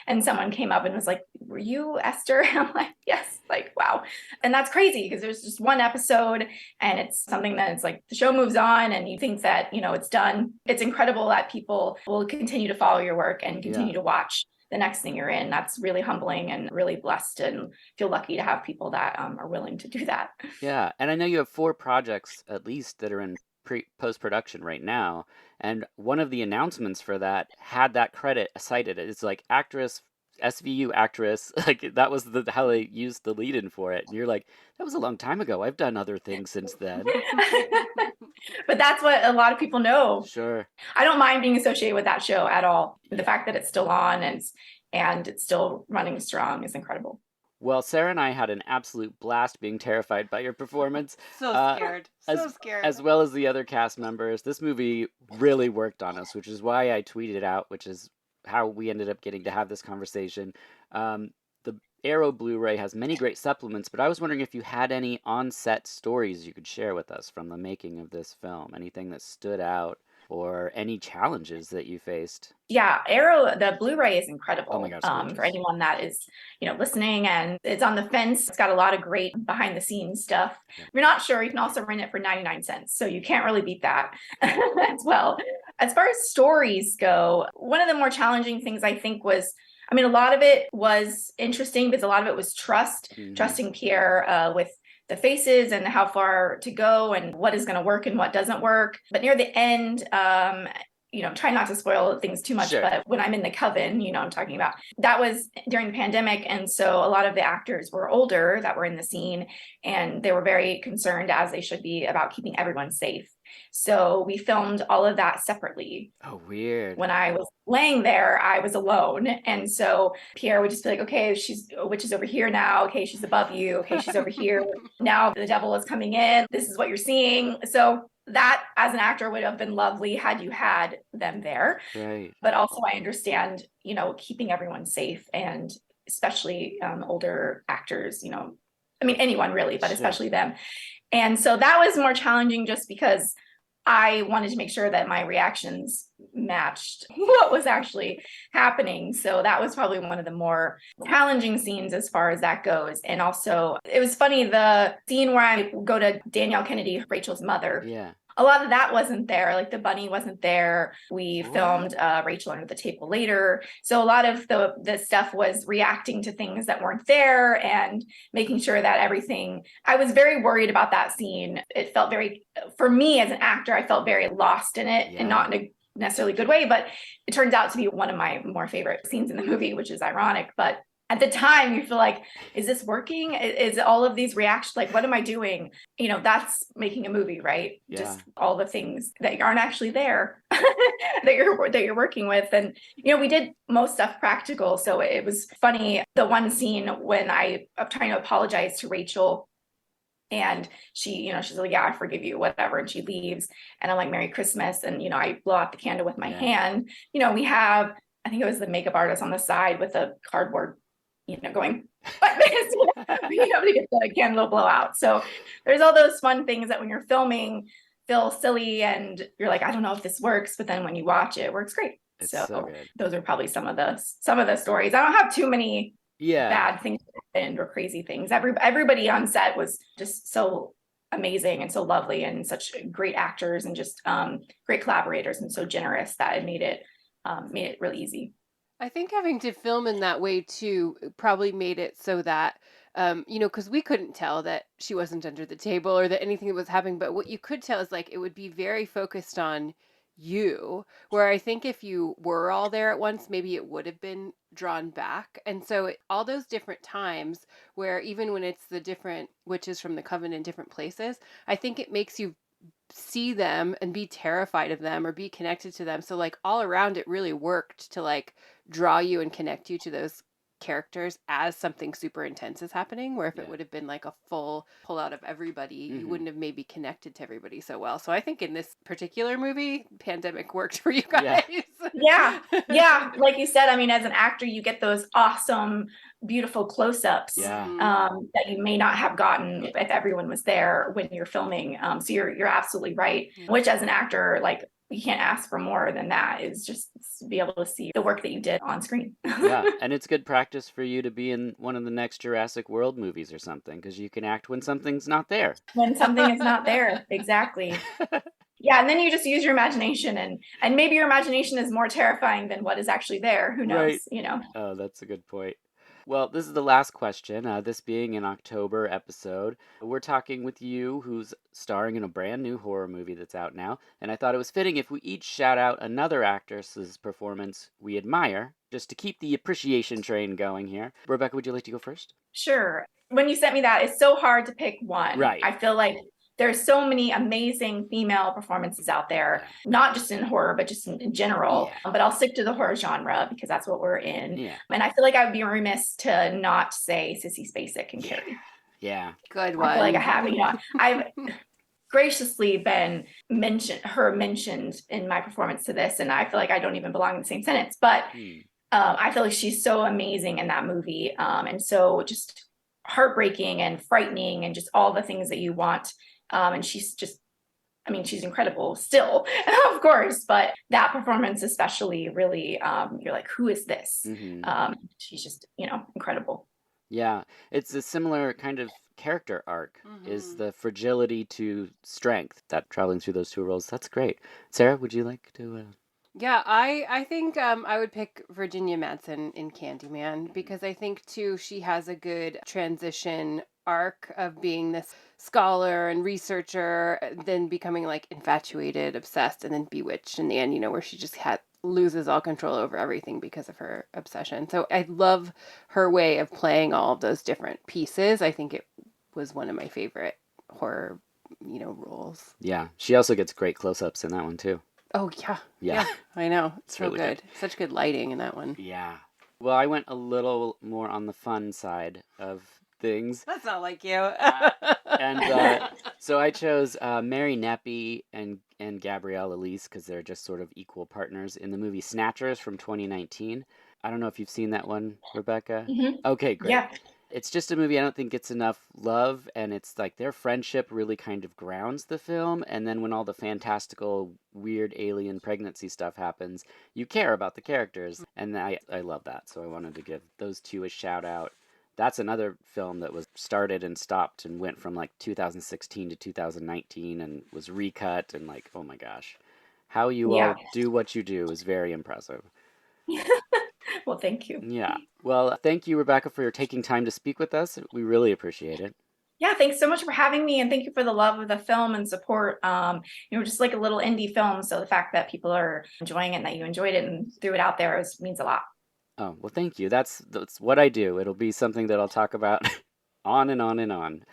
S3: and someone came up and was like, were you Esther? And I'm like, yes, like, wow. And that's crazy because there's just one episode, and it's something that it's like the show moves on and you think that, it's done. It's incredible that people will continue to follow your work and continue to watch the next thing you're in. That's really humbling and really blessed, and feel lucky to have people that are willing to do that.
S1: Yeah, and I know you have 4 projects at least that are in post-production right now, and one of the announcements for that had that credit cited. It's like actress, SVU actress, like that was how they used the lead-in for it. And you're like, that was a long time ago. I've done other things since then.
S3: But that's what a lot of people know.
S1: Sure.
S3: I don't mind being associated with that show at all. The fact that it's still on and it's still running strong is incredible.
S1: Well, Sarah and I had an absolute blast being terrified by your performance.
S2: So scared. Scared.
S1: As well as the other cast members. This movie really worked on us, which is why I tweeted it out, which is how we ended up getting to have this conversation. The Arrow Blu-ray has many great supplements, but I was wondering if you had any on-set stories you could share with us from the making of this film. Anything that stood out or any challenges that you faced?
S3: Yeah, Arrow, the Blu-ray is incredible.
S1: Oh my gosh,
S3: for
S1: gorgeous.
S3: anyone that is, listening and it's on the fence. It's got a lot of great behind the scenes stuff.
S1: Yep.
S3: If you're not sure, you can also rent it for 99 cents. So you can't really beat that as well. As far as stories go, one of the more challenging things I think was, I mean, a lot of it was interesting because a lot of it was trusting Pierre with the faces and how far to go and what is going to work and what doesn't work. But near the end, try not to spoil things too much,
S1: Sure.
S3: But when I'm in the coven, I'm talking about, that was during the pandemic. And so a lot of the actors were older that were in the scene, and they were very concerned, as they should be, about keeping everyone safe. So we filmed all of that separately.
S1: Oh, weird.
S3: When I was laying there, I was alone. And so Pierre would just be like, okay, a witch is over here now. Okay, she's above you. Okay, she's over here. Now the devil is coming in. This is what you're seeing. So that, as an actor, would have been lovely had you had them there.
S1: Right.
S3: But also I understand, keeping everyone safe, and especially older actors, I mean, anyone really, but especially them. And so that was more challenging just because I wanted to make sure that my reactions matched what was actually happening. So that was probably one of the more challenging scenes as far as that goes. And also, it was funny, the scene where I go to Danielle Kennedy, Rachel's mother.
S1: Yeah.
S3: A lot of that wasn't there. Like the bunny wasn't there. We filmed Rachel under the table later. So a lot of the stuff was reacting to things that weren't there and making sure that everything, I was very worried about that scene. It felt very, for me as an actor, I felt very lost in it, and not in a necessarily good way, but it turns out to be one of my more favorite scenes in the movie, which is ironic. But at the time you feel like, is this working? Is all of these reactions, like, what am I doing? That's making a movie, right?
S1: Yeah.
S3: Just all the things that aren't actually there that you're working with. And, we did most stuff practical. So it was funny. The one scene when I'm trying to apologize to Rachel, and she, she's like, yeah, I forgive you, whatever. And she leaves, and I'm like, Merry Christmas. And, I blow out the candle with my hand. We have, I think it was the makeup artist on the side with a cardboard, going like this, to get the candle blow out. So there's all those fun things that when you're filming feel silly and you're like, I don't know if this works, but then when you watch it, it works great.
S1: It's so good.
S3: Those are probably some of the stories. I don't have too many bad things that happened or crazy things. Everybody on set was just so amazing and so lovely and such great actors and just great collaborators and so generous that it made it really easy.
S2: I think having to film in that way too probably made it so that, because we couldn't tell that she wasn't under the table or that anything was happening. But what you could tell is like it would be very focused on you, where I think if you were all there at once, maybe it would have been drawn back. And so all those different times where even when it's the different witches from the coven in different places, I think it makes you see them and be terrified of them or be connected to them. So like all around it really worked to like draw you and connect you to those characters as something super intense is happening, where if it would have been like a full pull out of everybody, you wouldn't have maybe connected to everybody so well. So I think in this particular movie, pandemic worked for you guys.
S3: Yeah. Like you said, I mean, as an actor, you get those awesome, beautiful close-ups that you may not have gotten if everyone was there when you're filming. So you're absolutely right. Which as an actor, like, you can't ask for more than that, is just be able to see the work that you did on screen.
S1: And it's good practice for you to be in one of the next Jurassic World movies or something, because you can act when something's not there.
S3: When something is not there, exactly. Yeah, and then you just use your imagination, and maybe your imagination is more terrifying than what is actually there. Who knows,
S1: Oh, that's a good point. Well, this is the last question, this being an October episode. We're talking with you, who's starring in a brand new horror movie that's out now, and I thought it was fitting if we each shout out another actress's performance we admire, just to keep the appreciation train going here. Rebekah, would you like to go first?
S3: Sure. When you sent me that, it's so hard to pick one.
S1: Right.
S3: I feel like there's so many amazing female performances out there, not just in horror, but just in general. But I'll stick to the horror genre because that's what we're in. And I feel like I would be remiss to not say Sissy Spacek and Carrie.
S1: Yeah.
S3: Good one. I feel like I have, I've graciously been mentioned in my performance to this, and I feel like I don't even belong in the same sentence. But I feel like she's so amazing in that movie, and so just heartbreaking and frightening and just all the things that you want. And she's just, I mean, she's incredible still, of course, but that performance especially really, you're like, who is this?
S1: Hmm.
S3: She's just, incredible.
S1: Yeah, it's a similar kind of character arc, is the fragility to strength that traveling through those two roles. That's great. Sarah, would you like to?
S2: Yeah, I think I would pick Virginia Madsen in Candyman because I think too she has a good transition arc of being this scholar and researcher, then becoming like infatuated, obsessed, and then bewitched in the end. Where she just loses all control over everything because of her obsession. So I love her way of playing all of those different pieces. I think it was one of my favorite horror, roles.
S1: Yeah, she also gets great close-ups in that one too.
S2: Oh, yeah.
S1: Yeah.
S2: Yeah, I know. It's so
S1: really
S2: good.
S1: good.
S2: Such good lighting in that one.
S1: Yeah. Well, I went a little more on the fun side of things.
S2: That's not like you.
S1: And so I chose Mary Neppy and Gabrielle Elise because they're just sort of equal partners in the movie Snatchers from 2019. I don't know if you've seen that one, Rebecca.
S3: Mhm.
S1: Okay, great.
S3: Yeah.
S1: It's just a movie I don't think gets enough love, and it's like their friendship really kind of grounds the film, and then when all the fantastical, weird alien pregnancy stuff happens, you care about the characters, and I love that, so I wanted to give those two a shout out. That's another film that was started and stopped and went from like 2016 to 2019 and was recut, and like, oh my gosh. How you
S3: Yeah.
S1: all do what you do is very impressive.
S3: Well, thank you.
S1: Yeah. Well, thank you, Rebecca, for taking time to speak with us. We really appreciate it.
S3: Yeah, thanks so much for having me, and thank you for the love of the film and support. Just like a little indie film, so the fact that people are enjoying it and that you enjoyed it and threw it out there means a lot.
S1: Oh, well, thank you. That's what I do. It'll be something that I'll talk about on and on and on.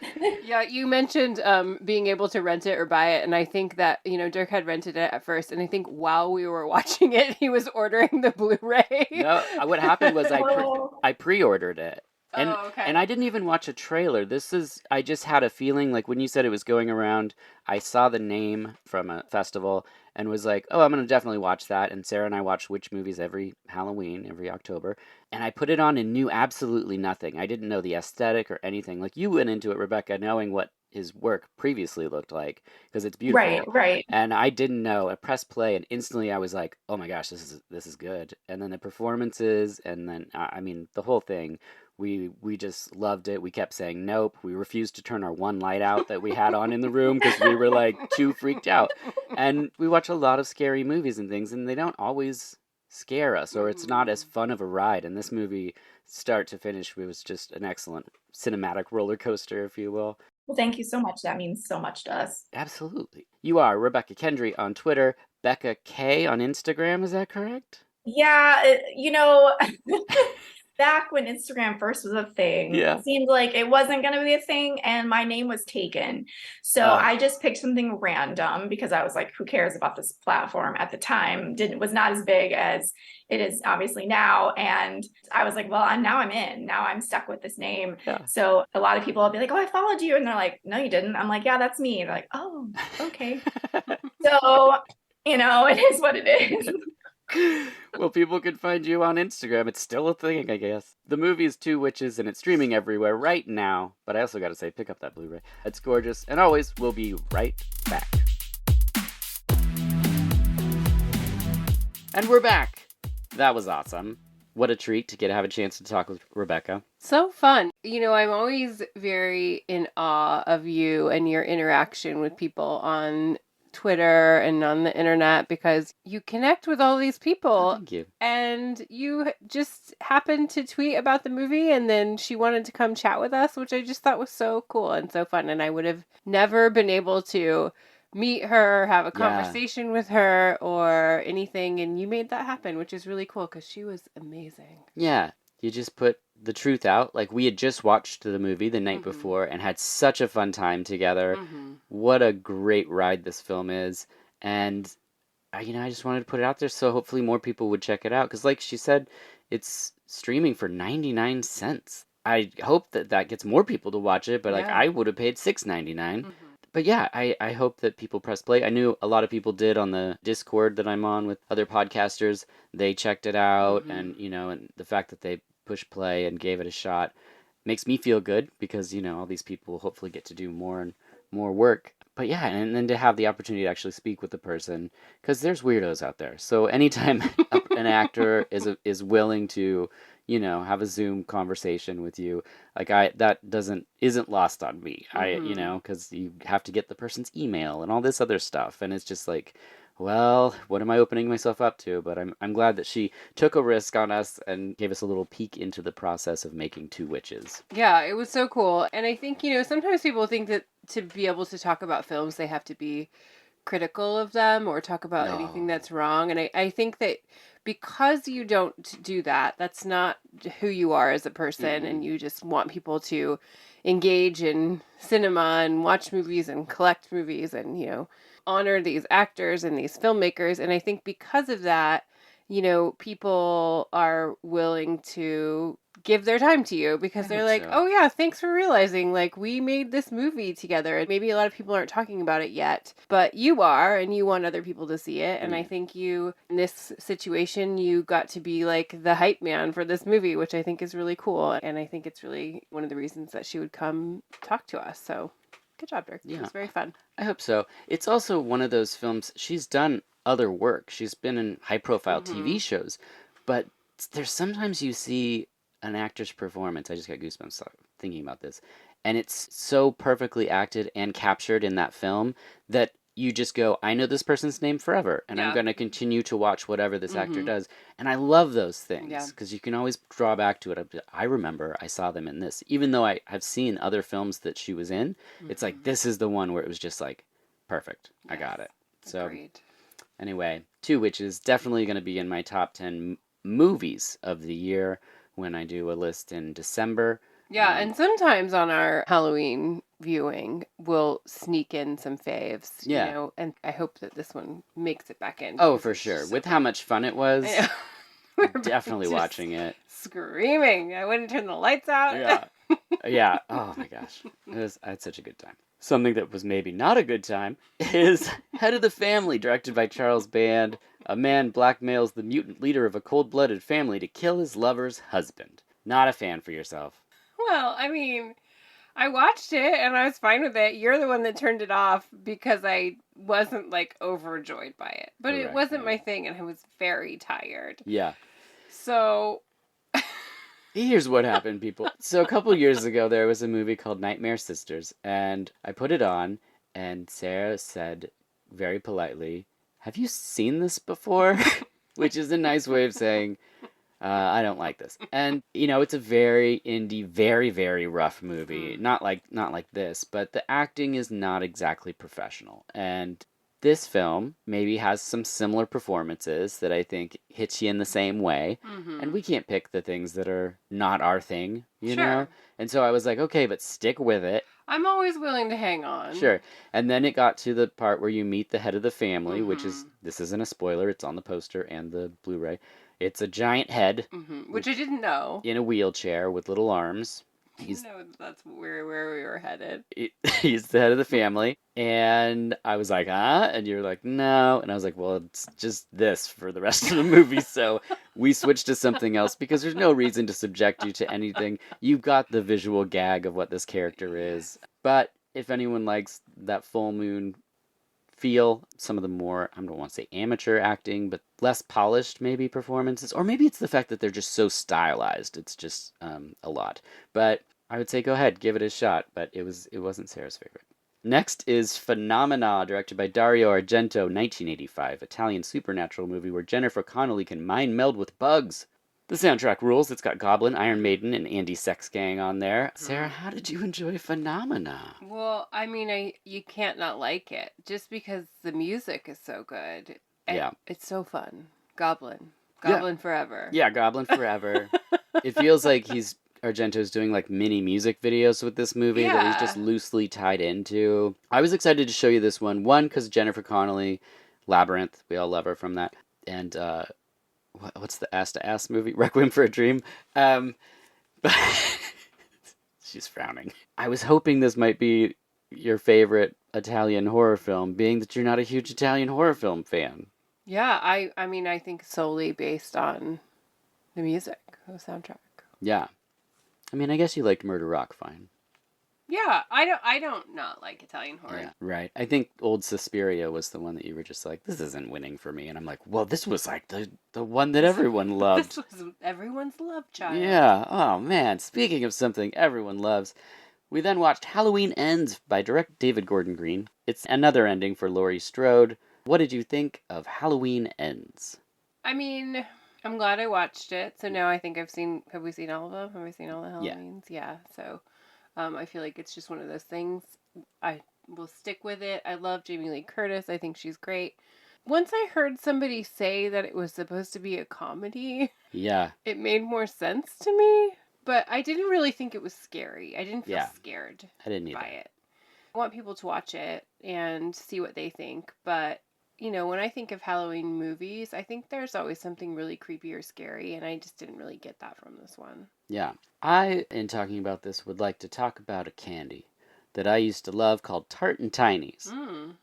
S2: Yeah, you mentioned being able to rent it or buy it, and I think that, Dirk had rented it at first, and I think while we were watching it, he was ordering the Blu-ray.
S1: No, what happened was
S3: Oh.
S1: I pre-ordered it. And
S2: okay.
S1: and I didn't even watch a trailer. I just had a feeling like when you said it was going around, I saw the name from a festival and was like, "Oh, I'm going to definitely watch that." And Sarah and I watch witch movies every Halloween, every October. And I put it on and knew absolutely nothing. I didn't know the aesthetic or anything. Like you went into it, Rebecca, knowing what his work previously looked like because it's beautiful.
S3: Right.
S1: And I didn't know. I pressed play and instantly I was like, "Oh my gosh, this is good." And then the performances and then I mean, the whole thing. We just loved it. We kept saying nope. We refused to turn our one light out that we had on in the room because we were like too freaked out. And we watch a lot of scary movies and things, and they don't always scare us, or it's not as fun of a ride. And this movie, start to finish, was just an excellent cinematic roller coaster, if you will.
S3: Well, thank you so much. That means so much to us.
S1: Absolutely. You are Rebecca Kendry on Twitter, Becca K on Instagram. Is that correct?
S3: Yeah, back when Instagram first was a thing,
S1: Yeah.
S3: it seemed like it wasn't going to be a thing, and my name was taken. So I just picked something random because I was like, who cares about this platform at the time? Was not as big as it is obviously now. And I was like, well, now I'm in. Now I'm stuck with this name.
S1: Yeah.
S3: So a lot of people will be like, oh, I followed you. And they're like, no, you didn't. I'm like, yeah, that's me. And they're like, oh, okay. So, it is what it is.
S1: Well, people can find you on Instagram. It's still a thing, I guess. The movie is Two Witches, and it's streaming everywhere right now. But I also got to say, pick up that Blu-ray. It's gorgeous. And always, we'll be right back. And we're back. That was awesome. What a treat to have a chance to talk with Rebecca.
S2: So fun. I'm always very in awe of you and your interaction with people on Twitter and on the internet because you connect with all these people.
S1: Thank you.
S2: And you just happened to tweet about the movie and then she wanted to come chat with us, which I just thought was so cool and so fun. And I would have never been able to meet her, have a conversation with her or anything. And you made that happen, which is really cool because she was amazing.
S1: Yeah. You just put the truth out. Like, we had just watched the movie the night before and had such a fun time together. What a great ride this film is. And, I just wanted to put it out there so hopefully more people would check it out. Because like she said, it's streaming for 99 cents. I hope that gets more people to watch it, but I would have paid $6.99. But yeah, I hope that people press play. I knew a lot of people did on the Discord that I'm on with other podcasters. They checked it out, and and the fact that they pushed play and gave it a shot makes me feel good because all these people will hopefully get to do more and more work. But yeah, and then to have the opportunity to actually speak with the person, because there's weirdos out there. So anytime an actor is willing to have a Zoom conversation with you, like that isn't lost on me. Because you have to get the person's email and all this other stuff, and it's just like, well, what am I opening myself up to? But I'm glad that she took a risk on us and gave us a little peek into the process of making Two Witches.
S2: Yeah, it was so cool. And I think, sometimes people think that to be able to talk about films, they have to be critical of them or talk about anything that's wrong. And I think that because you don't do that, that's not who you are as a person, and you just want people to engage in cinema and watch movies and collect movies and, honor these actors and these filmmakers. And I think because of that, people are willing to give their time to you because they're like, oh yeah, thanks for realizing, like, we made this movie together. And maybe a lot of people aren't talking about it yet, but you are, and you want other people to see it. And I think in this situation, you got to be like the hype man for this movie, which I think is really cool. And I think it's really one of the reasons that she would come talk to us. So good job, Dirk.
S1: Yeah.
S2: It was very fun.
S1: I hope so. It's also one of those films, she's done other work. She's been in high-profile TV shows, but there's sometimes you see an actor's performance. I just got goosebumps thinking about this. And it's so perfectly acted and captured in that film that you just go, I know this person's name forever, and I'm going to continue to watch whatever this actor does. And I love those things because you can always draw back to it. I remember I saw them in this. Even though I've seen other films that she was in, it's like, this is the one where it was just like, perfect. Yes. I got it. So
S2: Agreed.
S1: Anyway, Two Witches definitely going to be in my top 10 movies of the year when I do a list in December.
S2: Yeah, and sometimes on our Halloween viewing, we'll sneak in some faves, and I hope that this one makes it back in.
S1: Oh, for sure. With how much fun it was, we're definitely watching it.
S2: Screaming. I wouldn't turn the lights out.
S1: Yeah. Yeah. Oh, my gosh. I had such a good time. Something that was maybe not a good time is Head of the Family, directed by Charles Band. A man blackmails the mutant leader of a cold-blooded family to kill his lover's husband. Not a fan for yourself.
S2: Well, I mean, I watched it and I was fine with it. You're the one that turned it off because I wasn't, like, overjoyed by it. But it wasn't my thing, and I was very tired.
S1: Yeah.
S2: So
S1: here's what happened, people. So a couple years ago, there was a movie called Nightmare Sisters, and I put it on, and Sarah said very politely, have you seen this before? Which is a nice way of saying, I don't like this. And, it's a very indie, very, very rough movie. Not like this, but the acting is not exactly professional. And this film maybe has some similar performances that I think hits you in the same way. And we can't pick the things that are not our thing, you know? And so I was like, okay, but stick with it.
S2: I'm always willing to hang on.
S1: Sure. And then it got to the part where you meet the head of the family, which is, this isn't a spoiler, it's on the poster and the Blu-ray. It's a giant head.
S2: Which I didn't know.
S1: In a wheelchair with little arms.
S2: I didn't know that's where we were headed.
S1: He's the head of the family. And I was like, and you're like, no. And I was like, well, it's just this for the rest of the movie. So we switched to something else because there's no reason to subject you to anything. You've got the visual gag of what this character is. But if anyone likes that full moon feel, some of the more, I don't want to say amateur acting, but less polished maybe performances, or maybe it's the fact that they're just so stylized. It's just a lot. But I would say go ahead, give it a shot. But it wasn't Sarah's favorite. Next is Phenomena, directed by Dario Argento, 1985, Italian supernatural movie where Jennifer Connelly can mind meld with bugs. The soundtrack rules. It's got Goblin, Iron Maiden, and Andy Sexgang on there. Sarah, how did you enjoy Phenomena?
S2: Well, I mean, you can't not like it just because the music is so good. And it's so fun. Goblin forever. Yeah, Goblin forever.
S1: It feels like Argento's doing like mini music videos with this movie that he's just loosely tied into. I was excited to show you this one. One, because Jennifer Connelly, Labyrinth, we all love her from that. And what's the Ass to Ass movie? Requiem for a Dream. But she's frowning. I was hoping this might be your favorite Italian horror film, being that you're not a huge Italian horror film fan.
S2: Yeah, I mean, I think solely based on the music, the soundtrack.
S1: Yeah. I mean, I guess you liked Murder Rock fine.
S2: Yeah, I don't not like Italian horror.
S1: Yeah, right. I think old Suspiria was the one that you were just like, this isn't winning for me. And I'm like, well, this was like the one that everyone loved.
S2: This was everyone's love child.
S1: Yeah. Oh, man. Speaking of something everyone loves, we then watched Halloween Ends by director David Gordon Green. It's another ending for Laurie Strode. What did you think of Halloween Ends?
S2: I mean, I'm glad I watched it. So now I think have we seen all of them? Have we seen all the
S1: Yeah.
S2: Halloweens? Yeah. So I feel like it's just one of those things. I will stick with it. I love Jamie Lee Curtis. I think she's great. Once I heard somebody say that it was supposed to be a comedy,
S1: Yeah.
S2: it made more sense to me. But I didn't really think it was scary. I didn't feel scared
S1: I didn't either.
S2: by it. I want people to watch it and see what they think. But, you know, when I think of Halloween movies, I think there's always something really creepy or scary. And I just didn't really get that from this one.
S1: Yeah. I, in talking about this, would like to talk about a candy that I used to love called Tartan Tinies.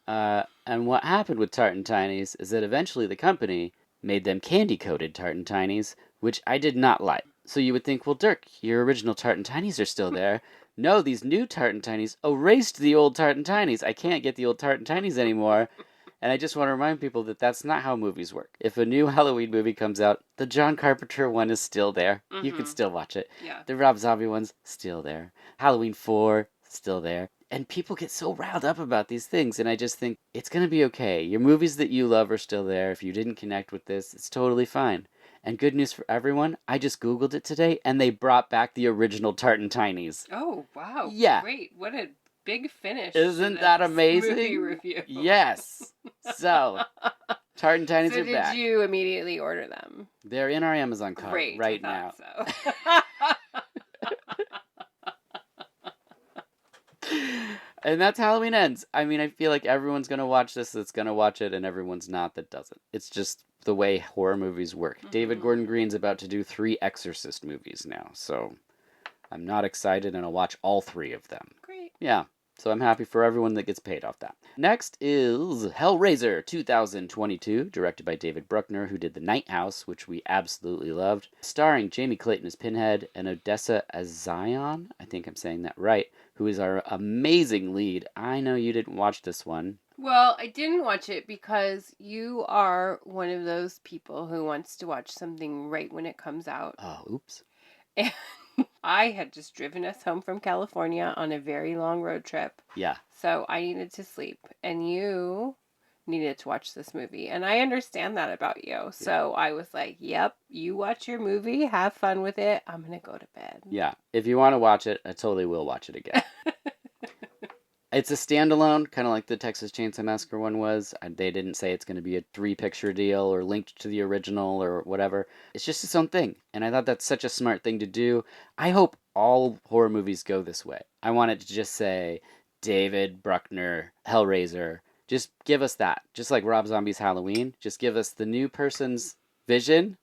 S1: And what happened with Tartan Tinies is that eventually the company made them candy-coated Tartan Tinies, which I did not like. So you would think, well, Dirk, your original Tartan Tinies are still there. No, these new Tartan Tinies erased the old Tartan Tinies. I can't get the old Tartan Tinies anymore. And I just want to remind people that that's not how movies work. If a new Halloween movie comes out, the John Carpenter one is still there. You can still watch it.
S2: Yeah.
S1: The Rob Zombie one's still there. Halloween 4, still there. And people get so riled up about these things, and I just think, it's going to be okay. Your movies that you love are still there. If you didn't connect with this, it's totally fine. And good news for everyone, I just Googled it today, and they brought back the original Tartan Tinies.
S2: Oh, wow.
S1: Yeah.
S2: Great. What a big finish.
S1: Isn't that amazing?
S2: Movie review.
S1: Yes. So, Tartan Tinies
S2: So
S1: are back.
S2: did you immediately order them?
S1: They're in our Amazon cart
S2: Great.
S1: right
S2: I
S1: now.
S2: thought so.
S1: And that's Halloween Ends. I mean, I feel like everyone's going to watch this that's going to watch it, and everyone's not that doesn't. It's just the way horror movies work. David Gordon Green's about to do 3 Exorcist movies now, so I'm not excited, and I'll watch all 3 of them.
S2: Great.
S1: Yeah, so I'm happy for everyone that gets paid off that. Next is Hellraiser 2022, directed by David Bruckner, who did The Night House, which we absolutely loved, starring Jamie Clayton as Pinhead and Odessa as Zion, I think I'm saying that right, who is our amazing lead. I know you didn't watch this one.
S2: Well, I didn't watch it because you are one of those people who wants to watch something right when it comes out.
S1: Oh, oops.
S2: And I had just driven us home from California on a very long road trip.
S1: Yeah.
S2: So I needed to sleep. And you needed to watch this movie. And I understand that about you. So I was like, yep, you watch your movie, have fun with it. I'm going to go to bed.
S1: Yeah. If you want to watch it, I totally will watch it again. It's a standalone, kind of like the Texas Chainsaw Massacre one was. They didn't say it's going to be a 3-picture deal or linked to the original or whatever. It's just its own thing. And I thought that's such a smart thing to do. I hope all horror movies go this way. I want it to just say, David Bruckner, Hellraiser. Just give us that. Just like Rob Zombie's Halloween. Just give us the new person's vision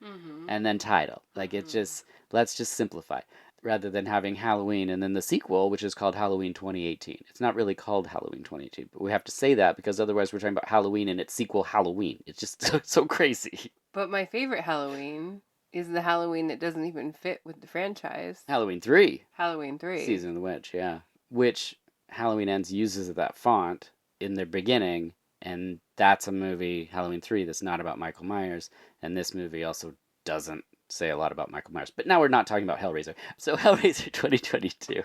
S1: and then title. Like it's just, let's just simplify. Rather than having Halloween and then the sequel, which is called Halloween 2018. It's not really called Halloween 2018, but we have to say that because otherwise we're talking about Halloween and its sequel Halloween. It's just so crazy.
S2: But my favorite Halloween is the Halloween that doesn't even fit with the franchise.
S1: Halloween 3.
S2: Halloween 3.
S1: Season of the Witch, yeah. Which Halloween Ends uses that font in their beginning, and that's a movie, Halloween 3, that's not about Michael Myers, and this movie also doesn't say a lot about Michael Myers. But now we're not talking about Hellraiser. So Hellraiser 2022.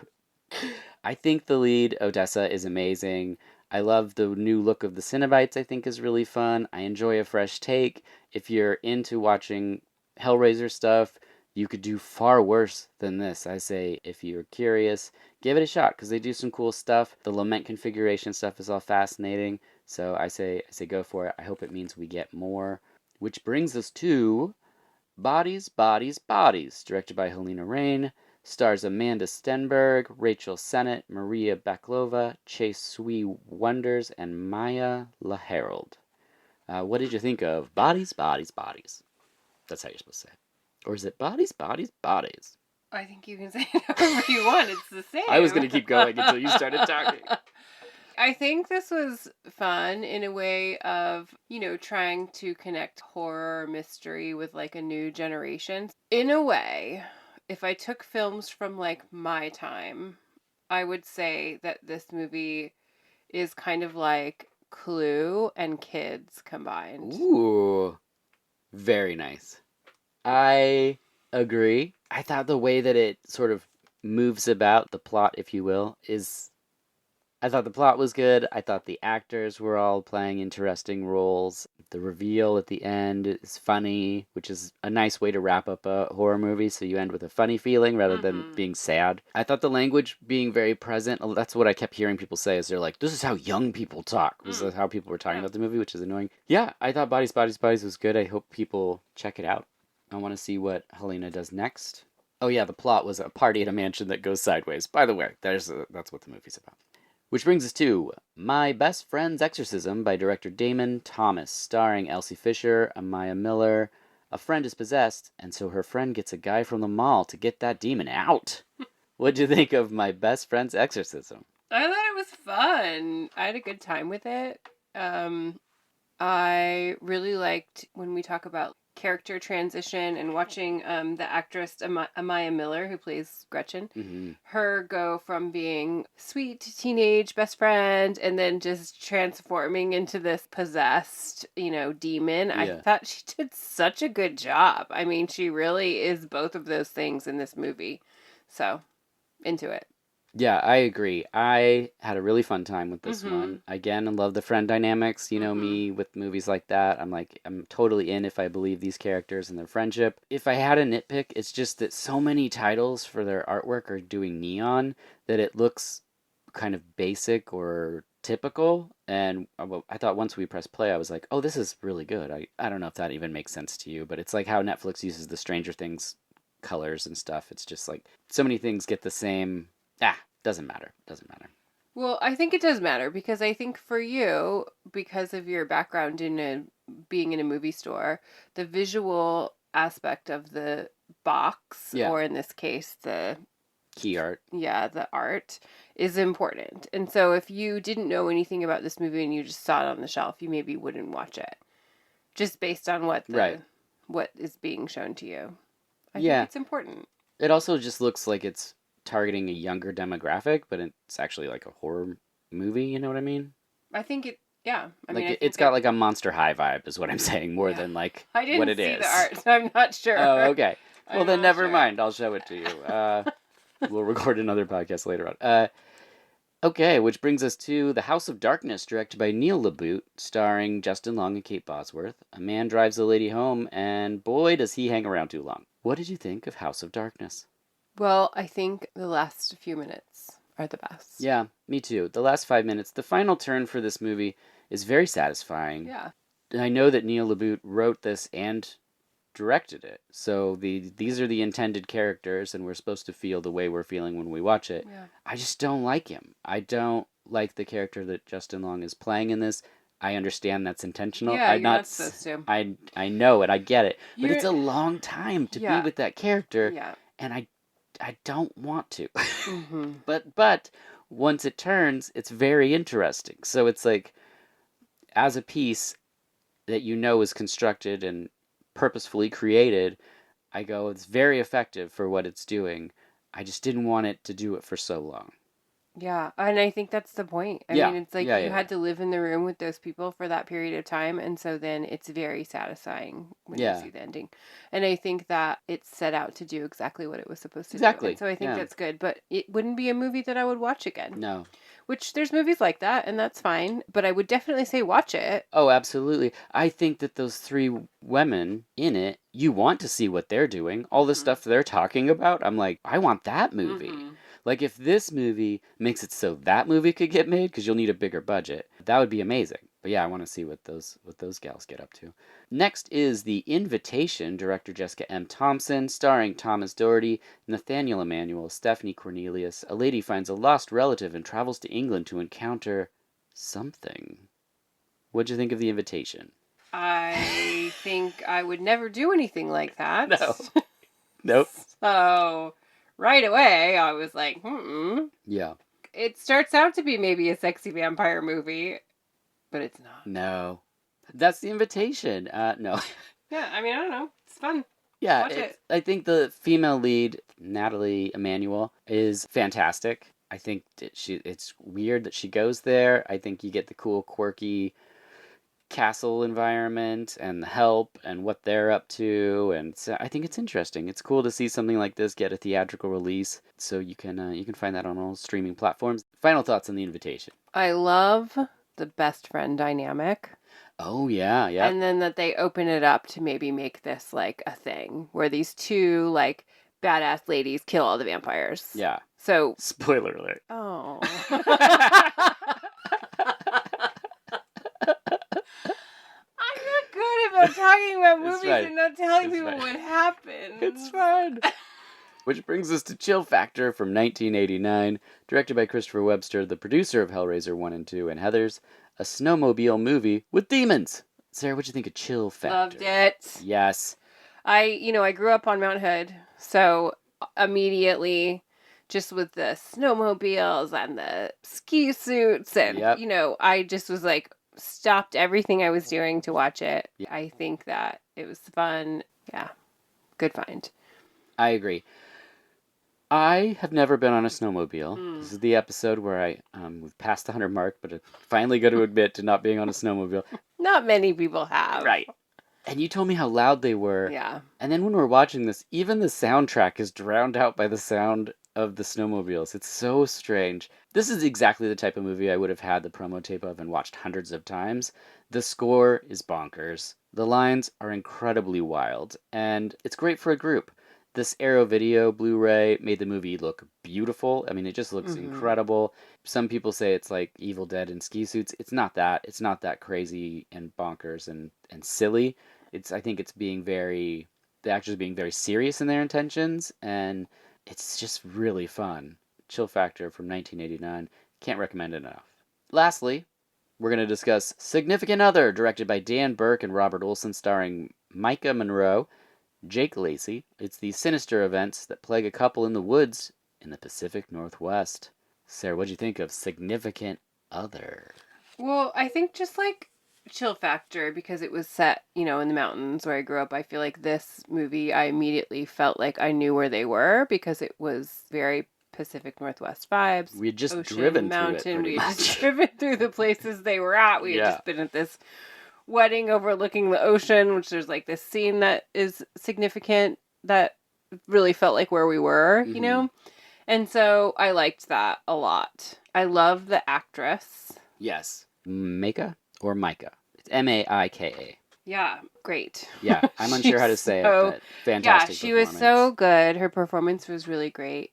S1: I think the lead, Odessa, is amazing. I love the new look of the Cenobites, I think is really fun. I enjoy a fresh take. If you're into watching Hellraiser stuff, you could do far worse than this. I say, if you're curious, give it a shot, because they do some cool stuff. The lament configuration stuff is all fascinating. So I say go for it. I hope it means we get more. Which brings us to Bodies, Bodies, Bodies, directed by Helena Rain, stars Amanda Stenberg, Rachel Sennett, Maria Baklova, Chase Sui Wonders, and Maya LaHarold. What did you think of Bodies, Bodies, Bodies? That's how you're supposed to say it. Or is it Bodies, Bodies, Bodies?
S2: I think you can say it however you want. It's the same.
S1: I was going to keep going until you started talking.
S2: I think this was fun in a way of, trying to connect horror mystery with like a new generation. In a way, if I took films from like my time, I would say that this movie is kind of like Clue and Kids combined.
S1: Ooh, very nice. I agree. I thought the way that it sort of moves about the plot, if you will, is. I thought the plot was good. I thought the actors were all playing interesting roles. The reveal at the end is funny, which is a nice way to wrap up a horror movie. So you end with a funny feeling rather than being sad. I thought the language being very present, that's what I kept hearing people say, is they're like, this is how young people talk. This is how people were talking about the movie, which is annoying. Yeah, I thought Bodies, Bodies, Bodies was good. I hope people check it out. I want to see what Helena does next. Oh yeah, the plot was a party at a mansion that goes sideways. By the way, that's what the movie's about. Which brings us to My Best Friend's Exorcism by director Damon Thomas, starring Elsie Fisher, Amaya Miller. A friend is possessed, and so her friend gets a guy from the mall to get that demon out. What'd you think of My Best Friend's Exorcism?
S2: I thought it was fun. I had a good time with it. I really liked when we talk about character transition and watching the actress Amaya Miller, who plays Gretchen, her go from being sweet teenage best friend and then just transforming into this possessed, demon.
S1: Yeah.
S2: I thought she did such a good job. I mean, she really is both of those things in this movie. So, into it.
S1: Yeah, I agree. I had a really fun time with this one. Again, I love the friend dynamics. You know me with movies like that. I'm totally in if I believe these characters and their friendship. If I had a nitpick, it's just that so many titles for their artwork are doing neon that it looks kind of basic or typical. And I thought once we pressed play, I was like, oh, this is really good. I don't know if that even makes sense to you, but it's like how Netflix uses the Stranger Things colors and stuff. It's just like so many things get the same. Doesn't matter.
S2: Well, I think it does matter because I think for you, because of your background being in a movie store, the visual aspect of the box, or in this case, the
S1: key art.
S2: Yeah, the art is important. And so if you didn't know anything about this movie and you just saw it on the shelf, you maybe wouldn't watch it. Just based on what is being shown to you. I think it's important.
S1: It also just looks like it's targeting a younger demographic, but it's actually like a horror movie, you know what I mean?
S2: I think I
S1: mean, it's got like a Monster High vibe is what I'm saying, more than like what it is.
S2: I didn't see the art, so I'm not sure.
S1: Oh, okay. Well, then never mind. I'll show it to you. We'll record another podcast later on. Okay, which brings us to The House of Darkness, directed by Neil LaBute, starring Justin Long and Kate Bosworth. A man drives a lady home, and boy, does he hang around too long. What did you think of House of Darkness?
S2: Well, I think the last few minutes are the best.
S1: Yeah, me too. The last 5 minutes, the final turn for this movie is very satisfying.
S2: Yeah.
S1: I know that Neil LaBute wrote this and directed it. So these are the intended characters, and we're supposed to feel the way we're feeling when we watch it.
S2: Yeah.
S1: I just don't like him. I don't like the character that Justin Long is playing in this. I understand that's intentional.
S2: Yeah, you're not supposed to.
S1: I know it. I get it. But it's a long time to be with that character.
S2: Yeah.
S1: And I don't want to. But once it turns, it's very interesting. So it's like, as a piece that is constructed and purposefully created, I go, it's very effective for what it's doing. I just didn't want it to do it for so long.
S2: Yeah, and I think that's the point. I mean, it's like you had to live in the room with those people for that period of time, and so then it's very satisfying when you see the ending. And I think that it set out to do exactly what it was supposed to do. And so I think that's good, but it wouldn't be a movie that I would watch again.
S1: No.
S2: Which there's movies like that, and that's fine, but I would definitely say watch it.
S1: Oh, absolutely. I think that those three women in it, you want to see what they're doing. All the stuff they're talking about, I'm like, I want that movie. Like, if this movie makes it so that movie could get made, because you'll need a bigger budget, that would be amazing. But yeah, I want to see what those gals get up to. Next is The Invitation, director Jessica M. Thompson, starring Thomas Doherty, Nathaniel Emmanuel, Stephanie Cornelius. A lady finds a lost relative and travels to England to encounter something. What'd you think of The Invitation?
S2: I think I would never do anything like that.
S1: No. Nope.
S2: So right away, I was like,
S1: Yeah.
S2: It starts out to be maybe a sexy vampire movie, but it's not.
S1: No. That's the invitation. No.
S2: Yeah, I mean, I don't know. It's fun.
S1: Yeah,
S2: Watch it.
S1: I think the female lead, Natalie Emmanuel, is fantastic. I think that it's weird that she goes there. I think you get the cool, quirky castle environment and the help and what they're up to, and so I think it's interesting. It's cool to see something like this get a theatrical release, so you can find that on all streaming platforms. Final thoughts on the invitation.
S2: I love the best friend dynamic.
S1: Oh yeah, yeah.
S2: And then that they open it up to maybe make this like a thing where these two like badass ladies kill all the vampires.
S1: Yeah.
S2: So
S1: Spoiler alert.
S2: oh. I'm not good about talking about
S1: It's
S2: movies
S1: fine.
S2: and not telling
S1: It's
S2: people
S1: fine.
S2: what happens.
S1: It's fun. Which brings us to Chill Factor from 1989, directed by Christopher Webster, the producer of Hellraiser 1 and 2 and Heathers, a snowmobile movie with demons. Sarah, what'd you think of Chill Factor?
S2: Loved it.
S1: Yes.
S2: I grew up on Mount Hood, so immediately just with the snowmobiles and the ski suits and,
S1: Yep.
S2: I just was like, stopped everything I was doing to watch it.
S1: Yep.
S2: I think that it was fun. Yeah. Good find.
S1: I agree. I have never been on a snowmobile. This is the episode where we've passed the 100 mark, but I finally got to admit to not being on a snowmobile.
S2: Not many people have.
S1: Right. And you told me how loud they were.
S2: Yeah.
S1: And then when we're watching this, even the soundtrack is drowned out by the sound of the snowmobiles. It's so strange. This is exactly the type of movie I would have had the promo tape of and watched hundreds of times. The score is bonkers. The lines are incredibly wild, and it's great for a group. This Arrow Video Blu-ray made the movie look beautiful. I mean, it just looks incredible. Some people say it's like Evil Dead in ski suits. It's not that. It's not that crazy and bonkers and silly. I think the actors are being very serious in their intentions, and it's just really fun. Chill Factor from 1989. Can't recommend it enough. Lastly, we're going to discuss Significant Other, directed by Dan Burke and Robert Olson, starring Micah Monroe, Jake Lacey. It's the sinister events that plague a couple in the woods in the Pacific Northwest. Sarah, what'd you think of Significant Other?
S2: Well, I think just like Chill Factor, because it was set, in the mountains where I grew up, I feel like this movie, I immediately felt like I knew where they were because it was very Pacific Northwest vibes.
S1: We had just
S2: ocean,
S1: driven
S2: mountain.
S1: through it pretty
S2: We had
S1: much.
S2: just driven through the places they were at. We had just been at this wedding overlooking the ocean, which there's like this scene that is significant that really felt like where we were, And so I liked that a lot. I love the actress.
S1: Yes. Micah or Micah? It's Maika.
S2: Yeah, great.
S1: Yeah, I'm unsure how to say it,
S2: so-
S1: but fantastic.
S2: Yeah, she was so good. Her performance was really great.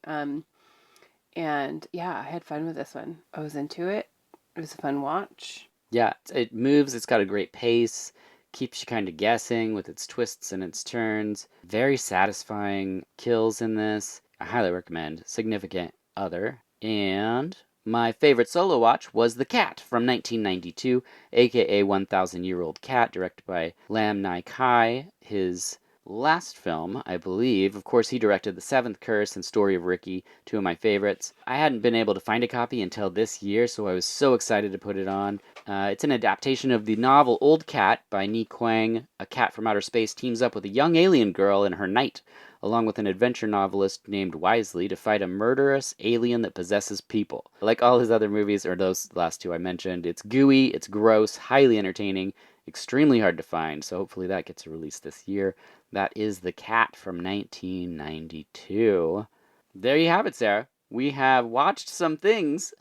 S2: And yeah, I had fun with this one. I was into it. It was a fun watch.
S1: Yeah, it moves. It's got a great pace. Keeps you kind of guessing with its twists and its turns. Very satisfying kills in this. I highly recommend Significant Other. And my favorite solo watch was The Cat from 1992, aka 1,000-Year-Old Cat, directed by Lam Nai Kai. His last film, I believe. Of course, he directed The Seventh Curse and Story of Ricky, two of my favorites. I hadn't been able to find a copy until this year, so I was so excited to put it on. It's an adaptation of the novel Old Cat by Ni Kuang. A cat from outer space teams up with a young alien girl and her knight, along with an adventure novelist named Wisely, to fight a murderous alien that possesses people. Like all his other movies, or those last two I mentioned, it's gooey, it's gross, highly entertaining, extremely hard to find, so hopefully that gets released this year. That is The Cat from 1992. There you have it, Sarah. We have watched some things.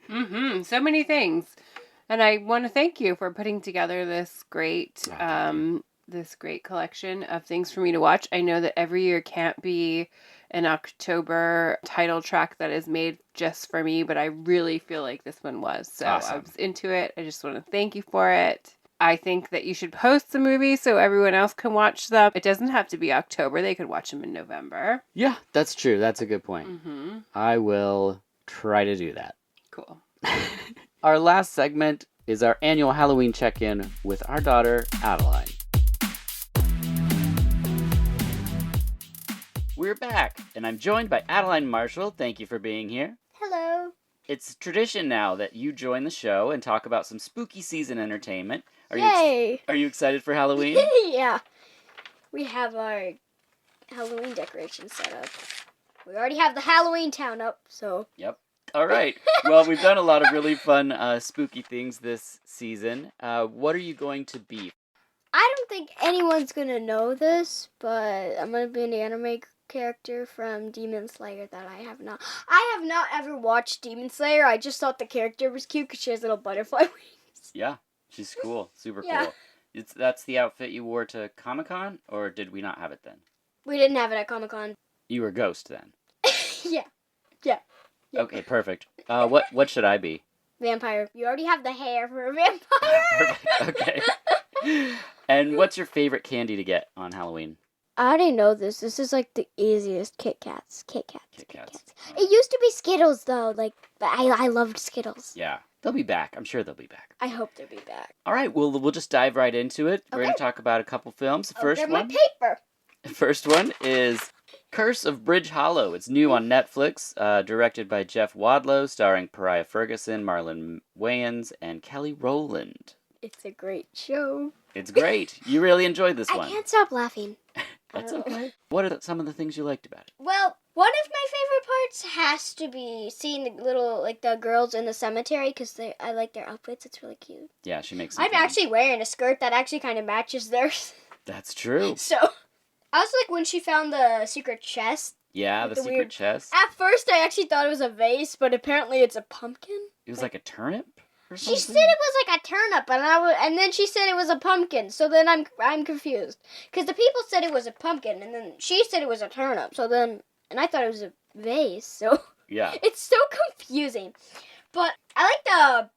S2: So many things. And I want to thank you for putting together this great collection of things for me to watch. I know that every year can't be an October title track that is made just for me, but I really feel like this one was. So
S1: Awesome.
S2: I was into it. I just want to thank you for it. I think that you should post the movie so everyone else can watch them. It doesn't have to be October. They could watch them in November.
S1: Yeah, that's true. That's a good point. I will try to do that.
S2: Cool.
S1: Our last segment is our annual Halloween check-in with our daughter, Adeline. We're back, and I'm joined by Adeline Marshall. Thank you for being here.
S4: Hello.
S1: It's tradition now that you join the show and talk about some spooky season entertainment.
S4: Yay!
S1: Are you excited for Halloween?
S4: Yeah. We have our Halloween decorations set up. We already have the Halloween town up, so...
S1: Yep. All right. Well, we've done a lot of really fun, spooky things this season. What are you going to be?
S4: I don't think anyone's gonna know this, but I'm gonna be an anime character from Demon Slayer that I have not. I have not ever watched Demon Slayer. I just thought the character was cute because she has little butterfly wings.
S1: Yeah, she's cool. Super
S4: Yeah.
S1: cool. That's the outfit you wore to Comic-Con, or did we not have it then?
S4: We didn't have it at Comic-Con.
S1: You were Ghost then.
S4: Yeah.
S1: Okay, perfect. What should I be?
S4: Vampire. You already have the hair for a vampire.
S1: Perfect. Okay. And what's your favorite candy to get on Halloween?
S4: I already know this. This is like the easiest. Kit Kats. Kit Kats.
S1: Kit Kats.
S4: It used to be Skittles though. But I loved Skittles.
S1: Yeah, they'll be back. I'm sure they'll be back.
S4: I hope they'll be back.
S1: All right, well, we'll just dive right into it. We're
S4: Okay.
S1: going to talk about a couple films. The
S4: Get my paper.
S1: first one is Curse of Bridge Hollow. It's new on Netflix, directed by Jeff Wadlow, starring Pariah Ferguson, Marlon Wayans, and Kelly Rowland.
S4: It's a great show.
S1: It's great. You really enjoyed this
S4: I
S1: one.
S4: can't stop laughing.
S1: That's okay. What are some of the things you liked about it?
S4: Well, one of my favorite parts has to be seeing the little, the girls in the cemetery because I like their outfits. It's really cute.
S1: Yeah, she makes.
S4: I'm actually wearing a skirt that actually kind of matches theirs.
S1: That's true.
S4: So, I was like, when she found the secret chest.
S1: Yeah,
S4: With
S1: the
S4: the
S1: secret
S4: weird-
S1: chest.
S4: At first, I actually thought it was a vase, but apparently it's a pumpkin.
S1: It was like a turnip. Or
S4: She
S1: something?
S4: said it was like a turnip, and then she said it was a pumpkin. So then I'm confused because the people said it was a pumpkin, and then she said it was a turnip. So then, and I thought it was a vase. So
S1: Yeah.
S4: it's so confusing. But I like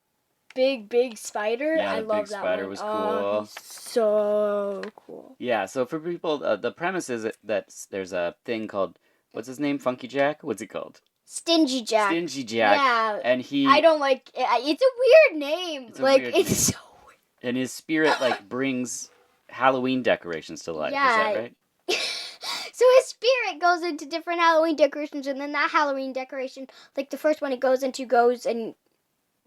S4: the big spider.
S1: Yeah,
S4: I
S1: the
S4: love
S1: big
S4: that
S1: spider
S4: one.
S1: was
S4: Oh,
S1: cool.
S4: he's so cool.
S1: Yeah. So for people, the premise is that there's a thing called what's his name? Funky Jack. What's it called?
S4: Stingy Jack.
S1: Stingy Jack.
S4: Yeah.
S1: And he.
S4: I don't like it. It's a weird name.
S1: It's a weird name.
S4: so weird.
S1: And his spirit brings Halloween decorations to life.
S4: Yeah.
S1: Is that right?
S4: So his spirit goes into different Halloween decorations, and then that Halloween decoration, like the first one it goes into, goes and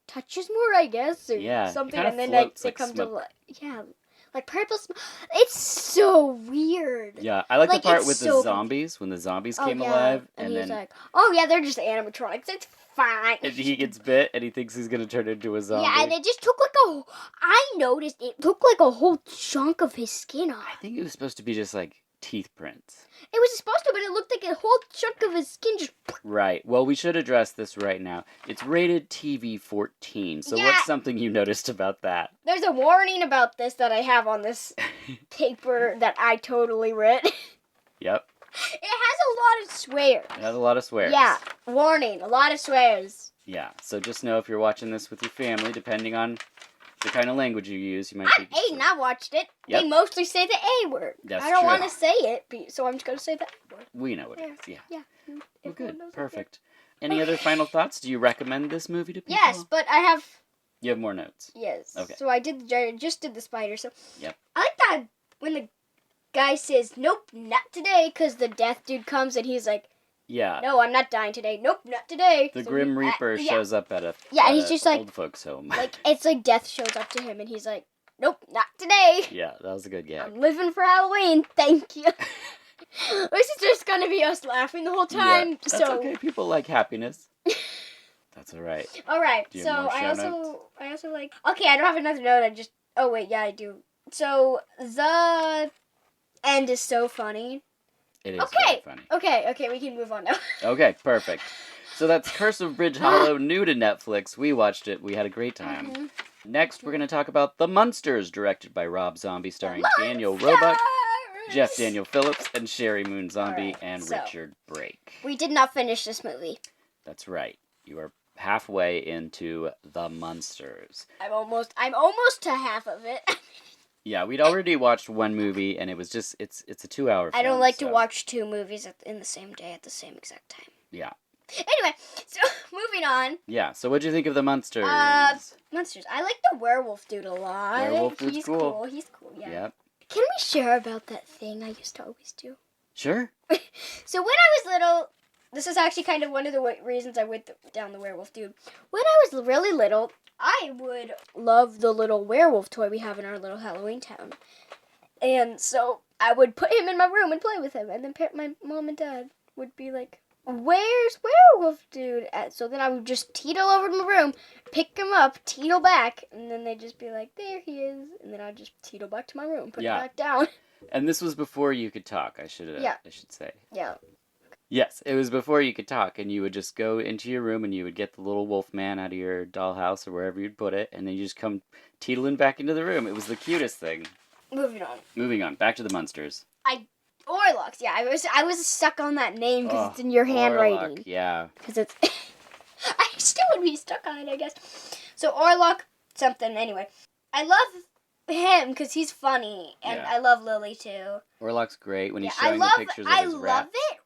S4: touches more, I guess, or
S1: Yeah, it
S4: something,
S1: kinda
S4: and then
S1: floats
S4: they
S1: like
S4: come
S1: smoke.
S4: to life. Yeah, like purple smoke. It's so weird.
S1: Yeah, I like the
S4: Like,
S1: part
S4: it's
S1: with
S4: so
S1: the zombies, when the zombies came
S4: yeah.
S1: alive,
S4: and
S1: and
S4: he's
S1: then
S4: like, "Oh yeah, they're just animatronics. It's fine."
S1: and he gets bit, and he thinks he's gonna turn into a zombie.
S4: Yeah, and it just took I noticed it took like a whole chunk of his skin
S1: I
S4: off.
S1: think it was supposed to be just teeth prints.
S4: It was supposed to, but it looked like a whole chunk of his skin just.
S1: Right. Well, we should address this right now. It's rated TV 14. So
S4: Yeah.
S1: what's something you noticed about that?
S4: There's a warning about this that I have on this paper that I totally read.
S1: Yep.
S4: It has a lot of swears.
S1: It has a lot of swears.
S4: Yeah, warning, a lot of swears.
S1: Yeah. So just know if you're watching this with your family, depending on the kind of language you use, you might
S4: I'm
S1: be.
S4: 8 and I watched it.
S1: Yep.
S4: They mostly say the A word.
S1: That's
S4: I don't
S1: true.
S4: want to say it, so I'm just going to say the A word.
S1: We know what it is. Yeah.
S4: Yeah.
S1: Well,
S4: Everyone
S1: good.
S4: knows it.
S1: Perfect. Any other final thoughts? Do you recommend this movie to people?
S4: Yes, but I have.
S1: You have more notes.
S4: Yes.
S1: Okay.
S4: So I just did the spider. So.
S1: Yep.
S4: I like that when the guy says, "Nope, not today," because the death dude comes and he's like,
S1: Yeah.
S4: "No, I'm not dying today. Nope, not today."
S1: The
S4: So
S1: Grim
S4: he-
S1: Reaper
S4: yeah.
S1: shows up at a
S4: Yeah, and
S1: at
S4: he's
S1: a
S4: just like-
S1: old folks home.
S4: Like, it's like death shows up to him and he's like, "Nope, not today.
S1: Yeah, that was a good gag.
S4: I'm living for Halloween. Thank you." This is just gonna be us laughing the whole time.
S1: Yeah, that's
S4: so
S1: okay. People like happiness. That's all right.
S4: all right.
S1: Do you
S4: So
S1: have more
S4: I
S1: show
S4: also like. Okay, I don't have another note. I just. Oh wait, yeah, I do. So the end is so funny.
S1: It is
S4: Okay.
S1: very funny.
S4: Okay, we can move on now.
S1: Okay, perfect. So that's Curse of Bridge Hollow, new to Netflix. We watched it. We had a great time.
S4: Mhm.
S1: Next, we're going to talk about The Munsters, directed by Rob Zombie, starring Daniel Roebuck, Jeff Daniel Phillips, and Sherry Moon Zombie,
S4: Alright,
S1: and
S4: so-
S1: Richard Brake.
S4: We did not finish this movie.
S1: That's right. You are halfway into The Munsters.
S4: I'm almost to half of it.
S1: Yeah, we'd already watched one movie, and it was just, it's a 2-hour film.
S4: I don't like to
S1: so-
S4: watch two movies in the same day at the same exact time.
S1: Yeah.
S4: Anyway, so moving on.
S1: Yeah, so what'd you think of The Munsters?
S4: Monsters. I like the werewolf dude a lot.
S1: Werewolf dude's
S4: He's
S1: cool.
S4: He's cool, yeah.
S1: Yep.
S4: Can we share about that thing I used to always do?
S1: Sure.
S4: So when I was little, this is actually kind of one of the reasons I went down the werewolf dude. When I was really little, I would love the little werewolf toy we have in our little Halloween town. And so I would put him in my room and play with him. And then my mom and dad would be like, where's werewolf dude at? So then I would just teetle over to my room, pick him up, teetle back. And then they'd just be like, there he is. And then I'd just teetle back to my room, put it back down.
S1: And this was before you could talk, I should say.
S4: Yeah.
S1: Yes, it was before you could talk, and you would just go into your room and you would get the little wolf man out of your dollhouse or wherever you'd put it, and then you just come teetling back into the room. It was the cutest thing. Moving on. Back to the Munsters.
S4: Orlocks, yeah. I was stuck on that name because it's in your handwriting.
S1: Orlok, yeah.
S4: Because it's... I still would be stuck on it, I guess. So Orlok something, anyway. I love him because he's funny, and I love Lily too.
S1: Orlok's great when he's showing the pictures of his rat.
S4: I love it.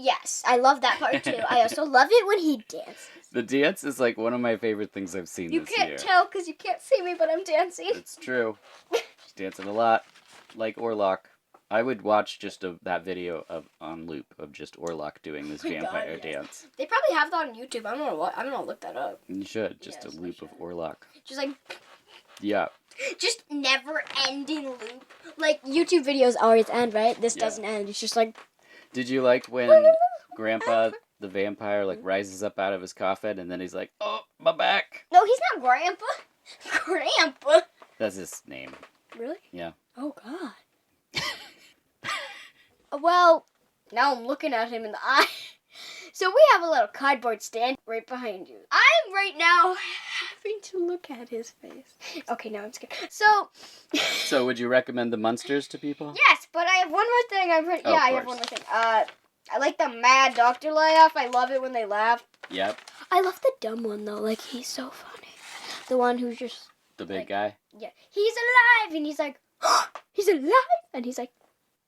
S4: Yes, I love that part too. I also love it when he dances.
S1: The dance is like one of my favorite things I've seen this year.
S4: You can't tell because you can't see me, but I'm dancing.
S1: It's true. She's dancing a lot, like Orlok. I would watch just that video on loop of just Orlok doing this vampire dance.
S4: They probably have that on YouTube. I don't know. Look that up.
S1: You should a loop of Orlok.
S4: Just like.
S1: Yeah.
S4: Just never ending loop. Like YouTube videos always end, right? This doesn't end. It's just like.
S1: Did you like when Grandpa the vampire rises up out of his coffin and then he's like, "Oh, my back"?
S4: No, he's not Grandpa. Grandpa.
S1: That's his name.
S4: Really?
S1: Yeah.
S4: Oh God. Well, now I'm looking at him in the eye. So we have a little cardboard stand right behind you. I'm right now having to look at his face. Okay, now I'm scared. So
S1: would you recommend the Munsters to people?
S4: Yes, but I have one more thing. I have one more thing. I like the Mad Doctor laugh. I love it when they laugh.
S1: Yep.
S4: I love the dumb one though. Like he's so funny. The one who's just
S1: the big guy.
S4: Yeah, he's alive, and he's like, oh, he's alive, and he's like,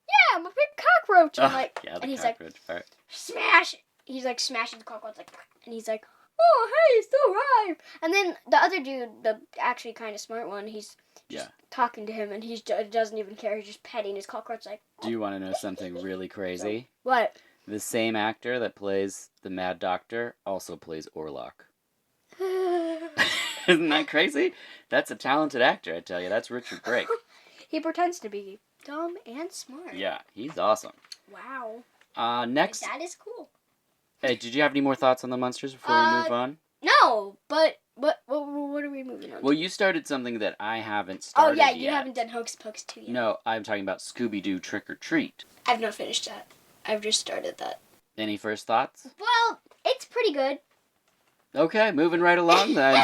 S4: yeah, I'm a big cockroach. And and he's
S1: cockroach
S4: like,
S1: part.
S4: Smash. He's like smashing the cockroach, like, and he's like, oh hey, still alive. And then the other dude, the actually kind of smart one, he's just talking to him, and he doesn't even care. He's just petting his cockroach, like. Oh.
S1: Do you want to know something really crazy?
S4: What?
S1: The same actor that plays the Mad Doctor also plays Orlok. Isn't that crazy? That's a talented actor, I tell you. That's Richard Brake.
S4: He pretends to be dumb and smart.
S1: Yeah, he's awesome.
S4: Wow.
S1: Next.
S4: That is cool.
S1: Hey, did you have any more thoughts on the Munsters before we move on?
S4: No, but what are we moving on to?
S1: Well, you started something that I haven't started
S4: yet.
S1: You
S4: haven't done Hocus Pocus 2 yet.
S1: No, I'm talking about Scooby-Doo Trick or Treat.
S4: I've not finished that. I've just started that.
S1: Any first thoughts?
S4: Well, it's pretty good.
S1: Okay, moving right along then.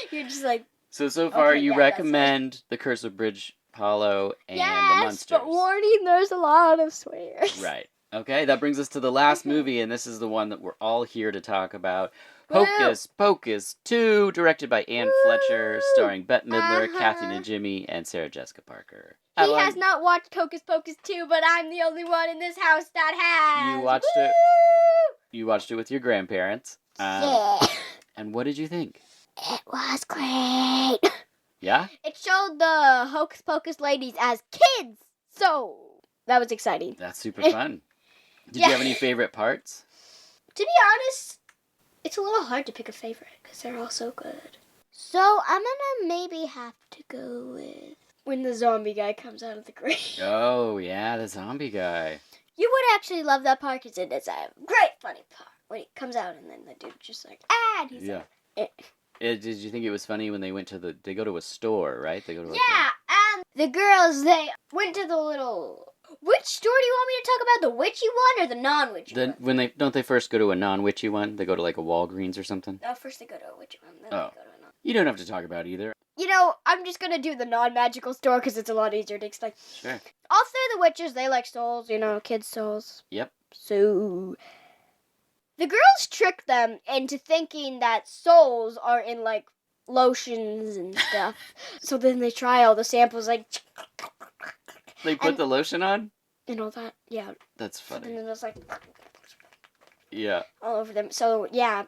S4: You're just like...
S1: So far you recommend The Curse of Bridge Hollow and the Munsters.
S4: Yes, but warning, there's a lot of swears.
S1: Right. Okay, that brings us to the last movie, and this is the one that we're all here to talk about. Hocus Pocus 2, directed by Anne Fletcher, starring Bette Midler, Kathy Najimy, and Sarah Jessica Parker.
S4: He has not watched Hocus Pocus 2, but I'm the only one in this house that has.
S1: You watched it. You watched it with your grandparents.
S4: Yeah.
S1: And what did you think?
S4: It was great.
S1: Yeah?
S4: It showed the Hocus Pocus ladies as kids, so that was exciting.
S1: That's super fun. Did you have any favorite parts?
S4: To be honest, it's a little hard to pick a favorite because they're all so good. So I'm gonna maybe have to go with when the zombie guy comes out of the grave.
S1: Oh, yeah, the zombie guy.
S4: You would actually love that part because it is a great funny part when he comes out and then the dude's just like, and he's like,
S1: Did you think it was funny when they went to they go to a store, right? They go to
S4: and the girls, they went to the little... Which store do you want me to talk about? The witchy one or the non-witchy one?
S1: When don't they first go to a non-witchy one? They go to like a Walgreens or something?
S4: No, first they go to a witchy one, then they go to a non.
S1: You don't have to talk about either.
S4: You know, I'm just gonna do the non-magical store because it's a lot easier to explain.
S1: Sure.
S4: All three of the witches, they like souls, kids' souls.
S1: Yep.
S4: So... the girls trick them into thinking that souls are in, like, lotions and stuff. So then they try all the samples, like...
S1: They put the lotion on?
S4: And all that, yeah.
S1: That's funny.
S4: And then there's, like...
S1: yeah.
S4: all over them. So, yeah.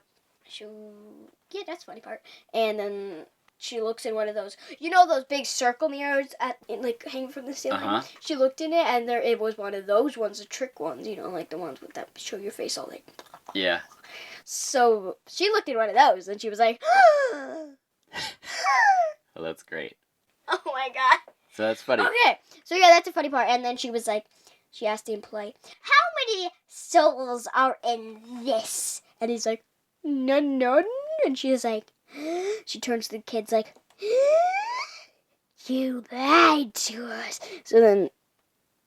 S4: Yeah, that's the funny part. And then she looks in one of those, you know, those big circle mirrors like hanging from the ceiling.
S1: Uh-huh.
S4: She looked in it, and it was one of those ones, the trick ones, you know, like the ones with that show your face all like.
S1: Yeah.
S4: So she looked in one of those, and she was like,
S1: Well, that's great.
S4: "Oh my god!"
S1: So that's funny.
S4: Okay, so yeah, that's a funny part. And then she was like, she asked the employee, "How many souls are in this?" And he's like, "None." And she was like, she turns to the kids like, "You lied to us." So then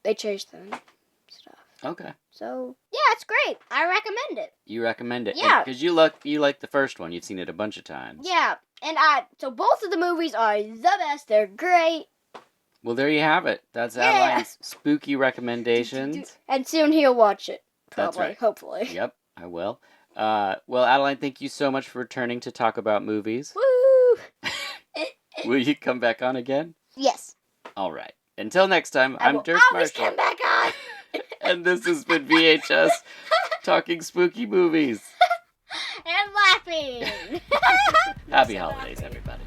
S4: they changed them and stuff.
S1: Okay.
S4: So yeah, it's great. I recommend it.
S1: You recommend it?
S4: Yeah.
S1: Because you like the first one. You've seen it a bunch of times.
S4: Yeah, and so both of the movies are the best. They're great.
S1: Well, there you have it. That's Adeline's spooky recommendations.
S4: And soon he'll watch it.
S1: That's
S4: Probably,
S1: right.
S4: hopefully.
S1: Yep, I will. Well, Adeline, thank you so much for returning to talk about movies.
S4: Woo!
S1: Will you come back on again?
S4: Yes.
S1: All right. Until next time,
S4: I
S1: I'm
S4: will
S1: Dirk
S4: always
S1: Marshall.
S4: come back on.
S1: And this has been VHS talking spooky movies.
S4: And laughing.
S1: Happy holidays, everybody.